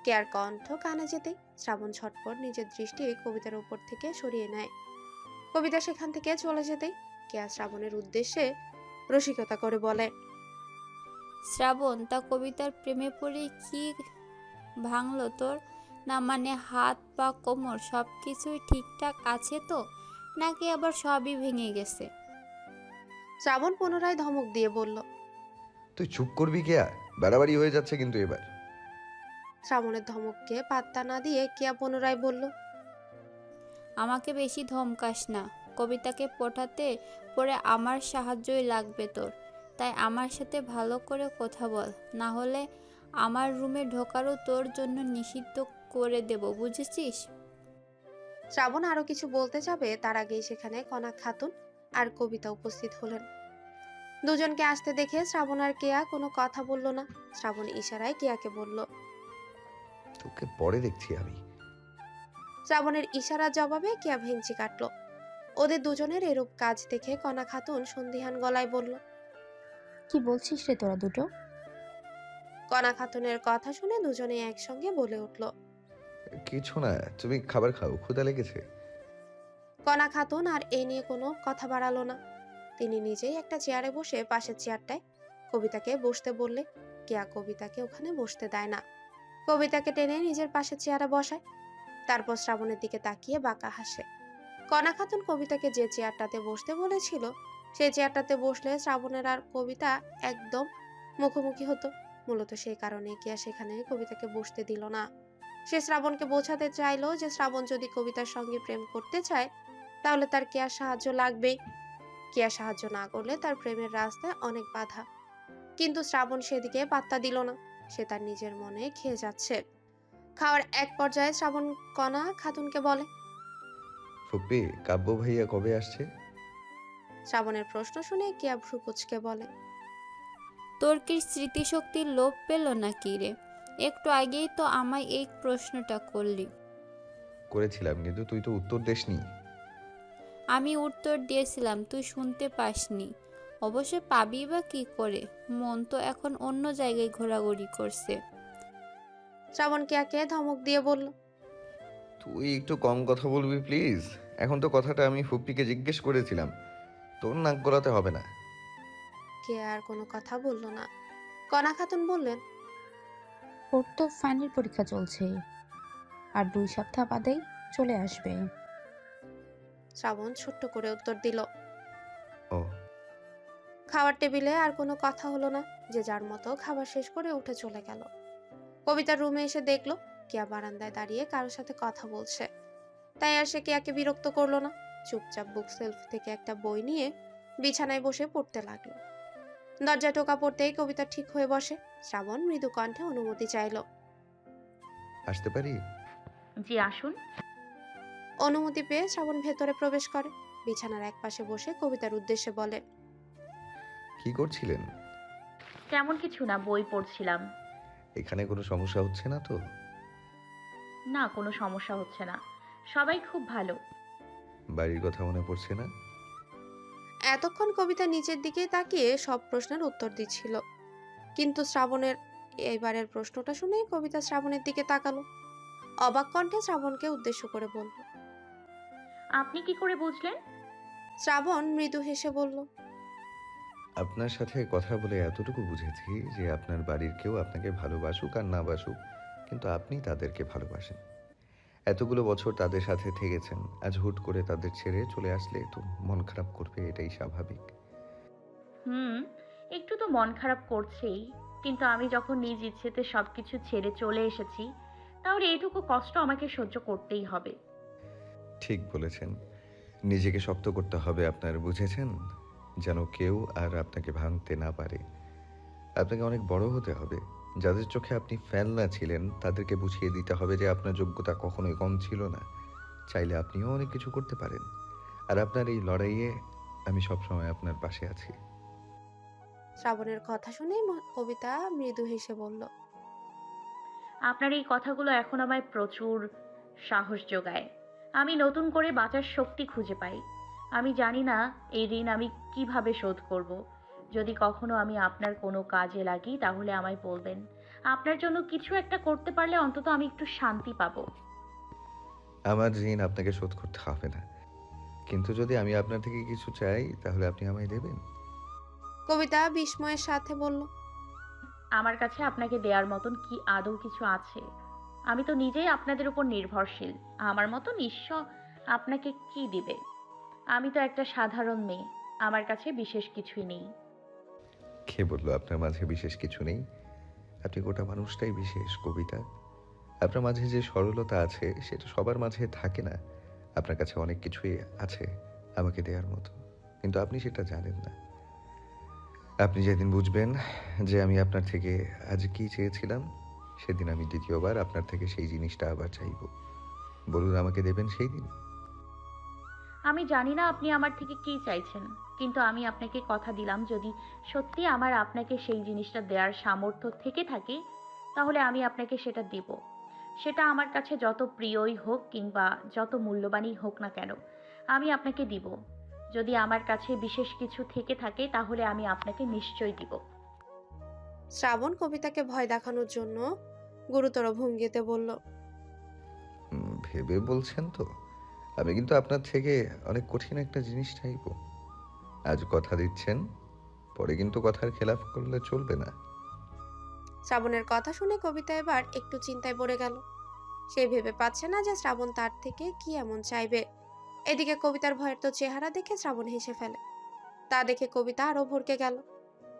S1: কেয়ার কণ্ঠ কানে যেতেই শ্রাবণ ঝটপট নিজের দৃষ্টি কবিতার উপর থেকে সরিয়ে নেয়। কবিতা সেখান থেকে চলে যেতেই কেয়া শ্রাবণের উদ্দেশ্যে রসিকতা করে বলে।
S5: শ্রাবণ, তা কবিতার প্রেমে পড়ে কি ভাঙলো তোর? না মানে হাত পা কোমর সব কিছুই ঠিকঠাক আছে তো, নাকি আবার সবই ভেঙে গেছে?
S1: শ্রাবণ পুনরায় ধমক দিয়ে বলল।
S2: তুই চুপ করবি কেয়া? বাড়াবাড়ি হয়ে যাচ্ছে কিন্তু এবার।
S1: শ্রাবণের ধমককে পাত্তা না দিয়ে কেয়া পুনরায় বলল।
S5: আমাকে বেশি ধমকাস না। কবিতাকে পটাতে পরে আমার সাহায্যই লাগবে তোর। তাই আমার সাথে ভালো করে কথা বল, না হলে আমার রুমে ঢোকারও তোর জন্য নিষিদ্ধ করে দেব, বুঝেছিস?
S1: শ্রাবণ আরো কিছু বলতে যাবে তার আগেই সেখানে কণা খাতুন আর কবিতা উপস্থিত হলেন। দুজনকে আসতে দেখে শ্রাবণ আর কেয়া কোনো কথা বলল না। শ্রাবণ ইশারায় কেয়াকে বলল।
S2: তোকে পরে দেখছি আমি।
S1: শ্রাবণের ইশারার জবাবে কেয়া ভেঙচি কাটলো। ওদের দুজনের এরূপ কাজ দেখে কণা খাতুন সন্দিহান গলায় বলল।
S11: কি বলছিস রে তোরা দুটো?
S1: কণা খাতুনের কথা শুনে দুজনে একসঙ্গে বলে উঠল।
S2: কিছু না, তুমি খাবার খাও, ক্ষুধা লেগেছে।
S1: কণা খাতুন আর এই নিয়ে কোনো কথা বাড়ালো না। তিনি নিজেই একটা চেয়ারে বসে পাশের চেয়ারটায় কবিতাকে বসতে বললে কেয়া কবিতাকে ওখানে বসতে দেয় না। কবিতাকে টেনে নিজের পাশের চেয়ারে বসায়। তারপর শ্রাবণের দিকে তাকিয়ে বাঁকা হাসে। কণা খাতুন কবিতাকে যে চেয়ারটাতে বসতে বলেছিল সেই চেয়ারটাতে বসলে শ্রাবণের আর কবিতা একদম মুখোমুখি হতো। মূলত সেই কারণে কেয়া সেখানে কবিতাকে বসতে দিল না। সে শ্রাবণকে বোঝাতে চাইলো যে শ্রাবণ যদি কবিতার সঙ্গে প্রেম করতে চায় তাহলে তার কেয়ার সাহায্য লাগবেই। কেয়া সাহায্য না করলে তার প্রেমের রাস্তায় অনেক বাধা। কিন্তু শ্রাবণ সেদিকে পাত্তা দিল না। সে তার নিজের মনে খেয়ে যাচ্ছে। খাওয়ার এক পর্যায়ে শ্রাবণ কণা খাতুনকে বলে,
S2: ফুপ্পি, কাব্য ভাইয়া কবে আসছে?
S1: শ্রাবণের প্রশ্ন শুনে কেয়া ভ্রু কুঁচকে বলে,
S5: তোর কি স্মৃতিশক্তির লোপ পেল নাকি রে? একটু আগেই তো আমায় এই প্রশ্নটা করলি।
S2: করেছিলাম, কিন্তু তুই তো উত্তর দেসনি।
S5: আমি উত্তর দিয়েছিলাম, তুই শুনতে পাসনি। অবশ্য পাবি বা কি করে, মন তো এখন অন্য জায়গায় ঘোরাঘুরি করছে।
S1: শ্রাবণ কেয়াকে ধমক দিয়ে বলল,
S2: তুই একটু কম কথা বলবি প্লিজ। এখন তো কথাটা আমি ফুপ্পিকে জিজ্ঞেস করেছিলাম, তোর নাক গলাতে হবে না।
S1: কেয়া আর কোনো কথা বলল না। কণা খাতুন বললেন,
S11: ওর তো ফাইনাল পরীক্ষা চলছে, আর 2 সপ্তাহ বাদেই চলে আসবে।
S1: শ্রাবণ ছোট্ট করে উত্তর দিল।
S2: ও,
S1: খাওয়ার টেবিলে আর কোনো কথা হলো না। যে যার মতো খাবার শেষ করে উঠে চলে গেল। কবিতার রুমে এসে দেখলো কেয়া বারান্দায় দাঁড়িয়ে কারোর সাথে কথা বলছে। তাই আর সে কেয়াকে বিরক্ত করলো না। চুপচাপ বুক সেলফ থেকে একটা বই নিয়ে বিছানায় বসে পড়তে লাগলো। দরজায় টোকা পড়তেই কবিতা ঠিক হয়ে বসে। শ্রাবণ মৃদু কণ্ঠে অনুমতি চাইল।
S2: আসতে পারি?
S3: জি আসুন।
S1: অনুমতি পেয়ে শ্রাবণ ভেতরে প্রবেশ করে। বিছানার একপাশে বসে কবিতার উদ্দেশ্যে বলে,
S2: কি করছিলেন?
S3: তেমন কিছু না, বই পড়ছিলাম।
S2: এখানে কোনো সমস্যা হচ্ছে না তো?
S3: না, কোনো সমস্যা হচ্ছে না, সবাই খুব ভালো।
S2: বাড়ির কথা মনে পড়ছে না?
S1: এতক্ষণ কবিতা নিচের দিকেই তাকিয়ে সব প্রশ্নের উত্তর দিচ্ছিল। কিন্তু শ্রাবণের এইবারের প্রশ্নটা শুনে কবিতা শ্রাবণের দিকে তাকালো। অবাক কণ্ঠে শ্রাবণকে উদ্দেশ্য করে বলল,
S3: আপনি কি করে বুঝলেন?
S1: শ্রাবণ মৃদু হেসে বলল,
S2: আপনার সাথে কথা বলে এতটুকু বুঝেছি যে আপনার বাড়ির কেউ আপনাকে ভালোবাসুক আর না বাসুক, কিন্তু আপনি তাদেরকে ভালোবাসেন। এতগুলো বছর তাদের সাথে থেকেছেন, আজ হুট করে তাদের ছেড়ে চলে আসলে তো মন খারাপ করবে, এটাই স্বাভাবিক।
S3: একটু তো মন খারাপ করছেই, কিন্তু আমি যখন নিজ ইচ্ছেতে সবকিছু ছেড়ে চলে এসেছি, তাহলে এইটুকু কষ্ট আমাকে সহ্য করতেই হবে।
S2: ঠিক বলেছেন, নিজেকে শক্ত করতে হবে আপনার, বুঝেছেন? যেন কেউ আর আপনাকে ভাঙতে না পারে। আপনাকে অনেক বড় হতে হবে। যাদের চোখে আপনি ফেলনা ছিলেন তাদেরকে বুঝিয়ে দিতে হবে যে আপনার যোগ্যতা কখনোই কম ছিল না। চাইলে আপনিও অনেক কিছু করতে পারেন। আর আপনার এই লড়াইয়ে আমি সবসময় আপনার পাশে আছি।
S1: শ্রাবণের কথা শুনে কবিতা মৃদু হেসে বলল,
S3: আপনার এই কথাগুলো এখন আমায় প্রচুর সাহস যোগায়। আমি নতুন করে বাঁচার শক্তি খুঁজে পাই। আমি জানি না এই ঋণ আমি কিভাবে শোধ করব। যদি কখনো আমি আপনার কোনো কাজে লাগি তাহলে আমায় বলবেন। আপনার জন্য কিছু একটা করতে পারলে অন্তত আমি একটু শান্তি পাবো।
S2: আমার ঋণ আপনাকে শোধ করতে হবে না, কিন্তু যদি আমি আপনার থেকে কিছু চাই তাহলে আপনি আমায় দেবেন।
S1: কবিতা বিস্ময়ের সাথে বলল,
S3: আমার কাছে আপনাকে দেওয়ার মতন কি আদৌ কিছু আছে? আমি তো নিজেই আপনাদের উপর নির্ভরশীল। আমার মতো নিঃস্ব আপনাকে কি দিবে? আমি তো একটা সাধারণ মেয়ে, আমার কাছে বিশেষ কিছুই নেই।
S2: কে বললো আপনার মাঝে বিশেষ কিছু নেই? আপনি গোটা মানুষটাই বিশেষ কবিতা। আপনার মাঝে যে সরলতা আছে সেটা সবার মাঝে থাকে না। আপনার কাছে অনেক কিছুই আছে আমাকে দেওয়ার মতো, কিন্তু আপনি সেটা জানেন না। আপনি যেদিন বুঝবেন যে আমি আপনার থেকে আজ কি চেয়েছিলাম, সেদিন আমি দ্বিতীয়বার আপনার থেকে সেই জিনিসটা আবার চাইব। বলুন, আমাকে দেবেন সেই দিন?
S3: আমি জানি না আপনি আমার থেকে কি চাইছেন, কিন্তু আমি আপনাকে কথা দিলাম যদি সত্যি আমার আপনাকে সেই জিনিসটা দেওয়ার সামর্থ্য থেকে থাকে তাহলে আমি আপনাকে সেটা দেব। সেটা আমার কাছে যত প্রিয়ই হোক কিংবা যত মূল্যবানই হোক না কেন, আমি আপনাকে দিব। যদি আমার কাছে বিশেষ কিছু থেকে থাকে তাহলে আমি আপনাকে নিশ্চয়ই দিব।
S1: শ্রাবণ কবিতাকে ভয় দেখানোর জন্য গুরুতর ভঙ্গিতে বলল,
S2: ভেবে বলছেন তো? আমি কিন্তু আপনার থেকে অনেক কঠিন একটা জিনিস চাইব। আজ কথা দিচ্ছেন, পরে কিন্তু কথার খেলাফ করলে চলবে না।
S1: শ্রাবণের কথা শুনে কবিতা এবার একটু চিন্তায় পড়ে গেল। সে ভেবে পাচ্ছে না যে শ্রাবণ তার থেকে কি এমন চাইবে। এদিকে কবিতার ভয়ের তো চেহারা দেখে শ্রাবণ হেসে ফেলে। তা দেখে কবিতা আরো ভড়কে গেল।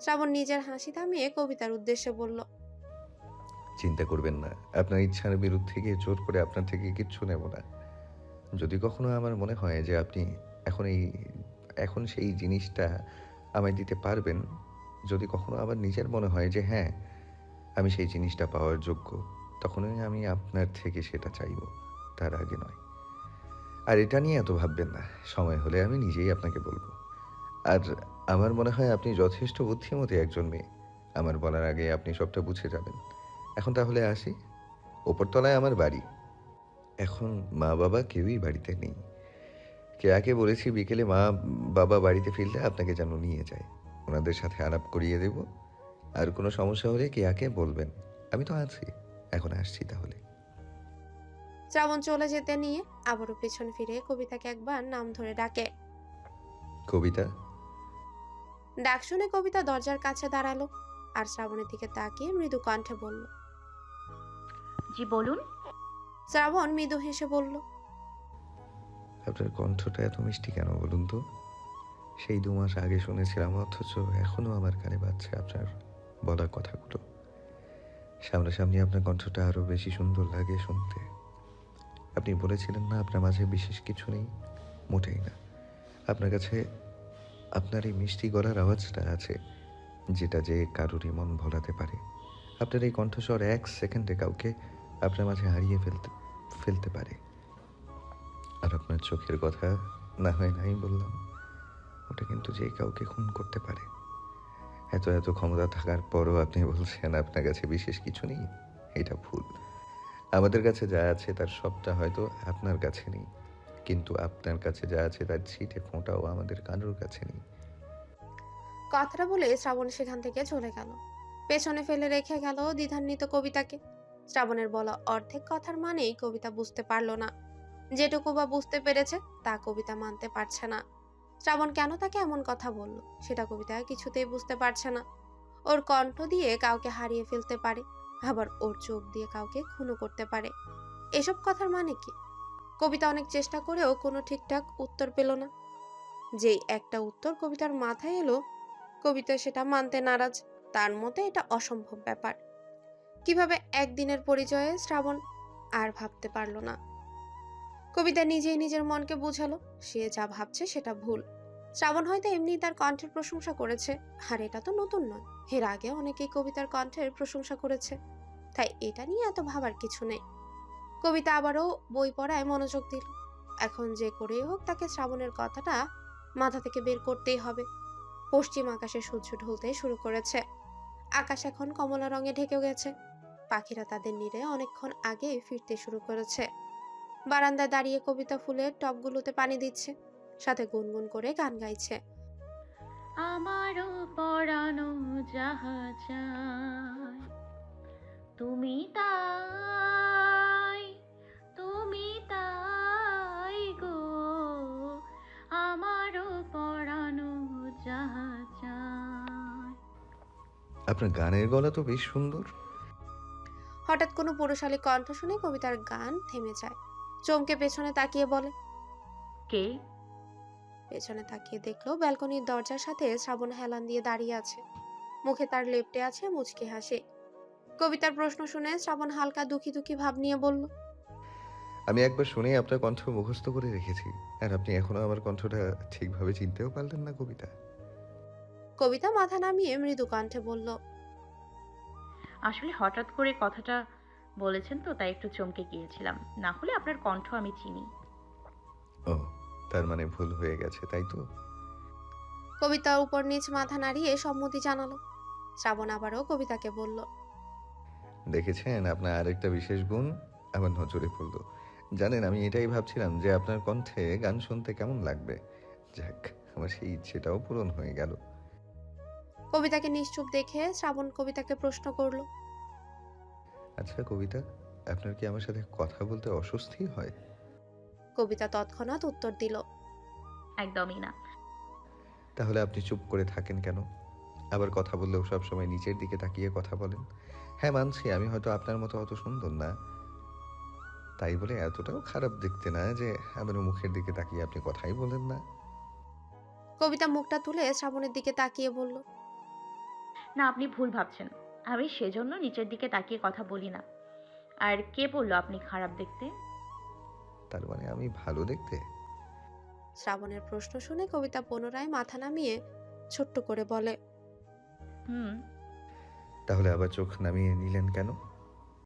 S1: শ্রাবণ নিজের হাসি থামিয়ে কবিতার উদ্দেশ্যে বলল,
S2: চিন্তা করবেন না, আপনার ইচ্ছার বিরুদ্ধে গিয়ে জোর করে আপনার থেকে কিচ্ছু নেব না। যদি কখনো আমার মনে হয় যে আপনি এখন সেই জিনিসটা আমায় দিতে পারবেন, যদি কখনো আবার নিজের মনে হয় যে হ্যাঁ আমি সেই জিনিসটা পাওয়ার যোগ্য, তখনই আমি আপনার থেকে সেটা চাইব, তার আগে নয়। আর এটা নিয়ে এত ভাববেন না, সময় হলে আমি নিজেই আপনাকে বলবো। আর আমার মনে হয় আপনি যথেষ্ট বুদ্ধিমতী একজন মেয়ে, আমার বলার আগে আপনি সবটা বুঝে যাবেন। এখন তাহলে আসি। ওপরতলায় আমার বাড়ি। এখন মা বাবা কেউই বাড়িতে নেই। কেয়াকে বলেছি বিকেলে মা বাবা বাড়িতে ফিরলে আপনাকে যেন নিয়ে যায়, ওনাদের সাথে আলাপ করিয়ে দেব। আর কোনো সমস্যা হলে কেয়াকে বলবেন, আমি তো আছি। এখন আসছি তাহলে।
S1: শ্রাবণ চলে যেতে নিয়ে আবারও পেছন ফিরে কবিতাকে একবার নাম ধরে ডাকে।
S2: কবিতা।
S1: ডাক শুনে কবিতা দরজার কাছে দাঁড়ালো আর শ্রাবণের দিকে তাকিয়ে মৃদু কণ্ঠে বলল,
S3: জি বলুন।
S1: শ্রাবণ মৃদু হেসে বলল,
S2: আপনার কণ্ঠটা এত মিষ্টি কেন বলুন তো? সেই 2 মাস আগে শুনেছিলাম, অথচ এখনো আমার কানে বাজছে আপনার বলা কথাগুলো। সামনাসামনি আপনার কণ্ঠটা আরো বেশি সুন্দর লাগে শুনতে। আপনি বলেছিলেন না আপনার মাঝে বিশেষ কিছু নেই? মোটেই না। আপনার কাছে আপনার এই মিষ্টি গলার আওয়াজটা আছে, যেটা যে কারোরই মন ভোলাতে পারে। আপনার এই কণ্ঠস্বর 1 সেকেন্ডে কাউকে আপনার মাঝে হারিয়ে ফেলতে পারে। আর আপনার চোখের কথা না হয় নাই বললাম, ওটা কিন্তু যে কাউকে খুন করতে পারে। এত এত ক্ষমতা থাকার পরও আপনি বলছেন আপনার কাছে বিশেষ কিছু নেই। এটা ভুল। আমাদের কাছে যা আছে তার সবটা হয়তো আপনার কাছে নেই, কিন্তু আপনার কাছে যা আছে তার ছিটে ফোঁটাও আমাদের কারোর কাছে নেই।
S1: কথাটা বলে শ্রাবণ সেখান থেকে চলে গেল, পেছনে ফেলে রেখে গেল দ্বিধান্বিত কবিতাকে। শ্রাবণের বলা অর্ধেক কথার মানেই কবিতা বুঝতে পারলো না। যেটুকু বা বুঝতে পেরেছে তা কবিতা মানতে পারছে না। শ্রাবণ কেন তাকে এমন কথা বলল সেটা কবিতা কিছুতেই বুঝতে পারছে না। ওর কণ্ঠ দিয়ে কাউকে হারিয়ে ফেলতে পারে, আবার ওর চোখ দিয়ে কাউকে খুনও করতে পারে। এসব কথার মানে কি? কবিতা অনেক চেষ্টা করেও কোনো ঠিকঠাক উত্তর পেল না। যেই একটা উত্তর কবিতার মাথায় এলো, কবিতা সেটা মানতে নারাজ। তার মতে এটা অসম্ভব ব্যাপার। কিভাবে একদিনের পরিচয়ে শ্রাবণ আর ভাবতে পারল না। কবিতা নিজেই নিজের মনকে বুঝালো সে যা ভাবছে সেটা ভুল। শ্রাবণ হয়তো এমনি তার কণ্ঠের প্রশংসা করেছে, আর এটা তো নতুন নয়। এর আগে অনেকেই কবিতার কণ্ঠের প্রশংসা করেছে, তাই এটা নিয়ে এত ভাবার কিছু নেই। কবিতা আবারও বই পড়ায় মনোযোগ দিল। এখন যে করেই হোক তাকে শ্রাবণের কথাটা মাথা থেকে বের করতেই হবে। পশ্চিম আকাশে সূর্য ঢলতে শুরু করেছে। আকাশ এখন কমলা রঙে ঢেকে গেছে। পাখিরা তাদের নিরে অনেকক্ষণ আগে ফিরতে শুরু করেছে। বারান্দায় দাঁড়িয়ে কবিতা ফুলের টবগুলোতে পানি দিচ্ছে, সাথে গুনগুন করে গান গাইছে।
S3: আমারও পরানো যাহা চায়, তুমি তাই, তুমি তাই গো, আমারও পরানো যাহা চায়।
S2: আপনার গানের গলা তো বেশ সুন্দর।
S1: হঠাৎ কোনো পুরুষালী কণ্ঠ শুনে কবিতার গান থেমে যায়। চমকে পেছনে তাকিয়ে বলে,
S3: কে?
S1: পেছনে তাকিয়ে দেখলো ব্যালকনির দরজার সাথে শ্রাবণ হেলান দিয়ে দাঁড়িয়ে আছে। মুখে তার লেপ্টে আছে মুচকি হাসি। কবিতার প্রশ্ন শুনে শ্রাবণ হালকা দুঃখী দুঃখী ভাব নিয়ে বলল,
S2: আমি একবার শুনে আপনার কণ্ঠ মুখস্থ করে রেখেছি, আর আপনি এখনো আমার কণ্ঠটা ঠিকভাবে চিনতেও পারলেন না কবিতা?
S1: কবিতা মাথা নামিয়ে মৃদু কণ্ঠে বলল,
S3: আসলে হঠাৎ করে কথাটা বলেছেন তো, তাই একটু চমকে গিয়েছিলাম, না হলে আপনার কণ্ঠ আমি চিনি।
S2: ও, তার মানে ভুল হয়ে গেছে তাই তো?
S1: কবিতা উপর নিচ মাথা নাড়িয়ে সম্মতি জানালো। শ্রাবণ আবারও কবিতাকে বলল,
S2: দেখেছেন আপনার আরেকটা বিশেষ গুণ আমার নজরে পড়লো। জানেন, আমি এটাই ভাবছিলাম যে আপনার কণ্ঠে গান শুনতে কেমন লাগবে। যাক, আমার সেই ইচ্ছেটাও পূরণ হয়ে গেল।
S1: কবিতাকে নিশ্চুপ দেখে শ্রাবণ কবিতাকে প্রশ্ন করলো,
S2: আচ্ছা কবিতা, আপনার কি আমার সাথে কথা বলতে অস্বস্তি হয়?
S1: কবিতা তৎক্ষণাৎ উত্তর দিল,
S3: একদমই না।
S2: তাহলে আপনি চুপ করে থাকেন কেন? আবার কথা বললেও সবসময় নিচের দিকে তাকিয়ে কথা বলেন। হ্যাঁ মানছি আমি হয়তো আপনার মতো অত সুন্দর না, তাই বলে এতটাও খারাপ দেখতে না যে আমার মুখের দিকে তাকিয়ে আপনি কথাই বলেন না।
S1: কবিতা মুখটা তুলে শ্রাবণের দিকে তাকিয়ে বলল,
S3: না, আপনি ভুল ভাবছেন। আমি সেজন্য নিচের দিকে তাকিয়ে কথা বলি না। আর কে বললো আপনি খারাপ দেখতে?
S2: তার মানে আমি ভালো দেখতে?
S1: শ্রাবণের প্রশ্ন শুনে কবিতা পুনরায় মাথা নামিয়ে ছোট্ট করে বলে,
S3: হুম।
S2: তাহলে আবার চোখ নামিয়ে নিলেন কেন?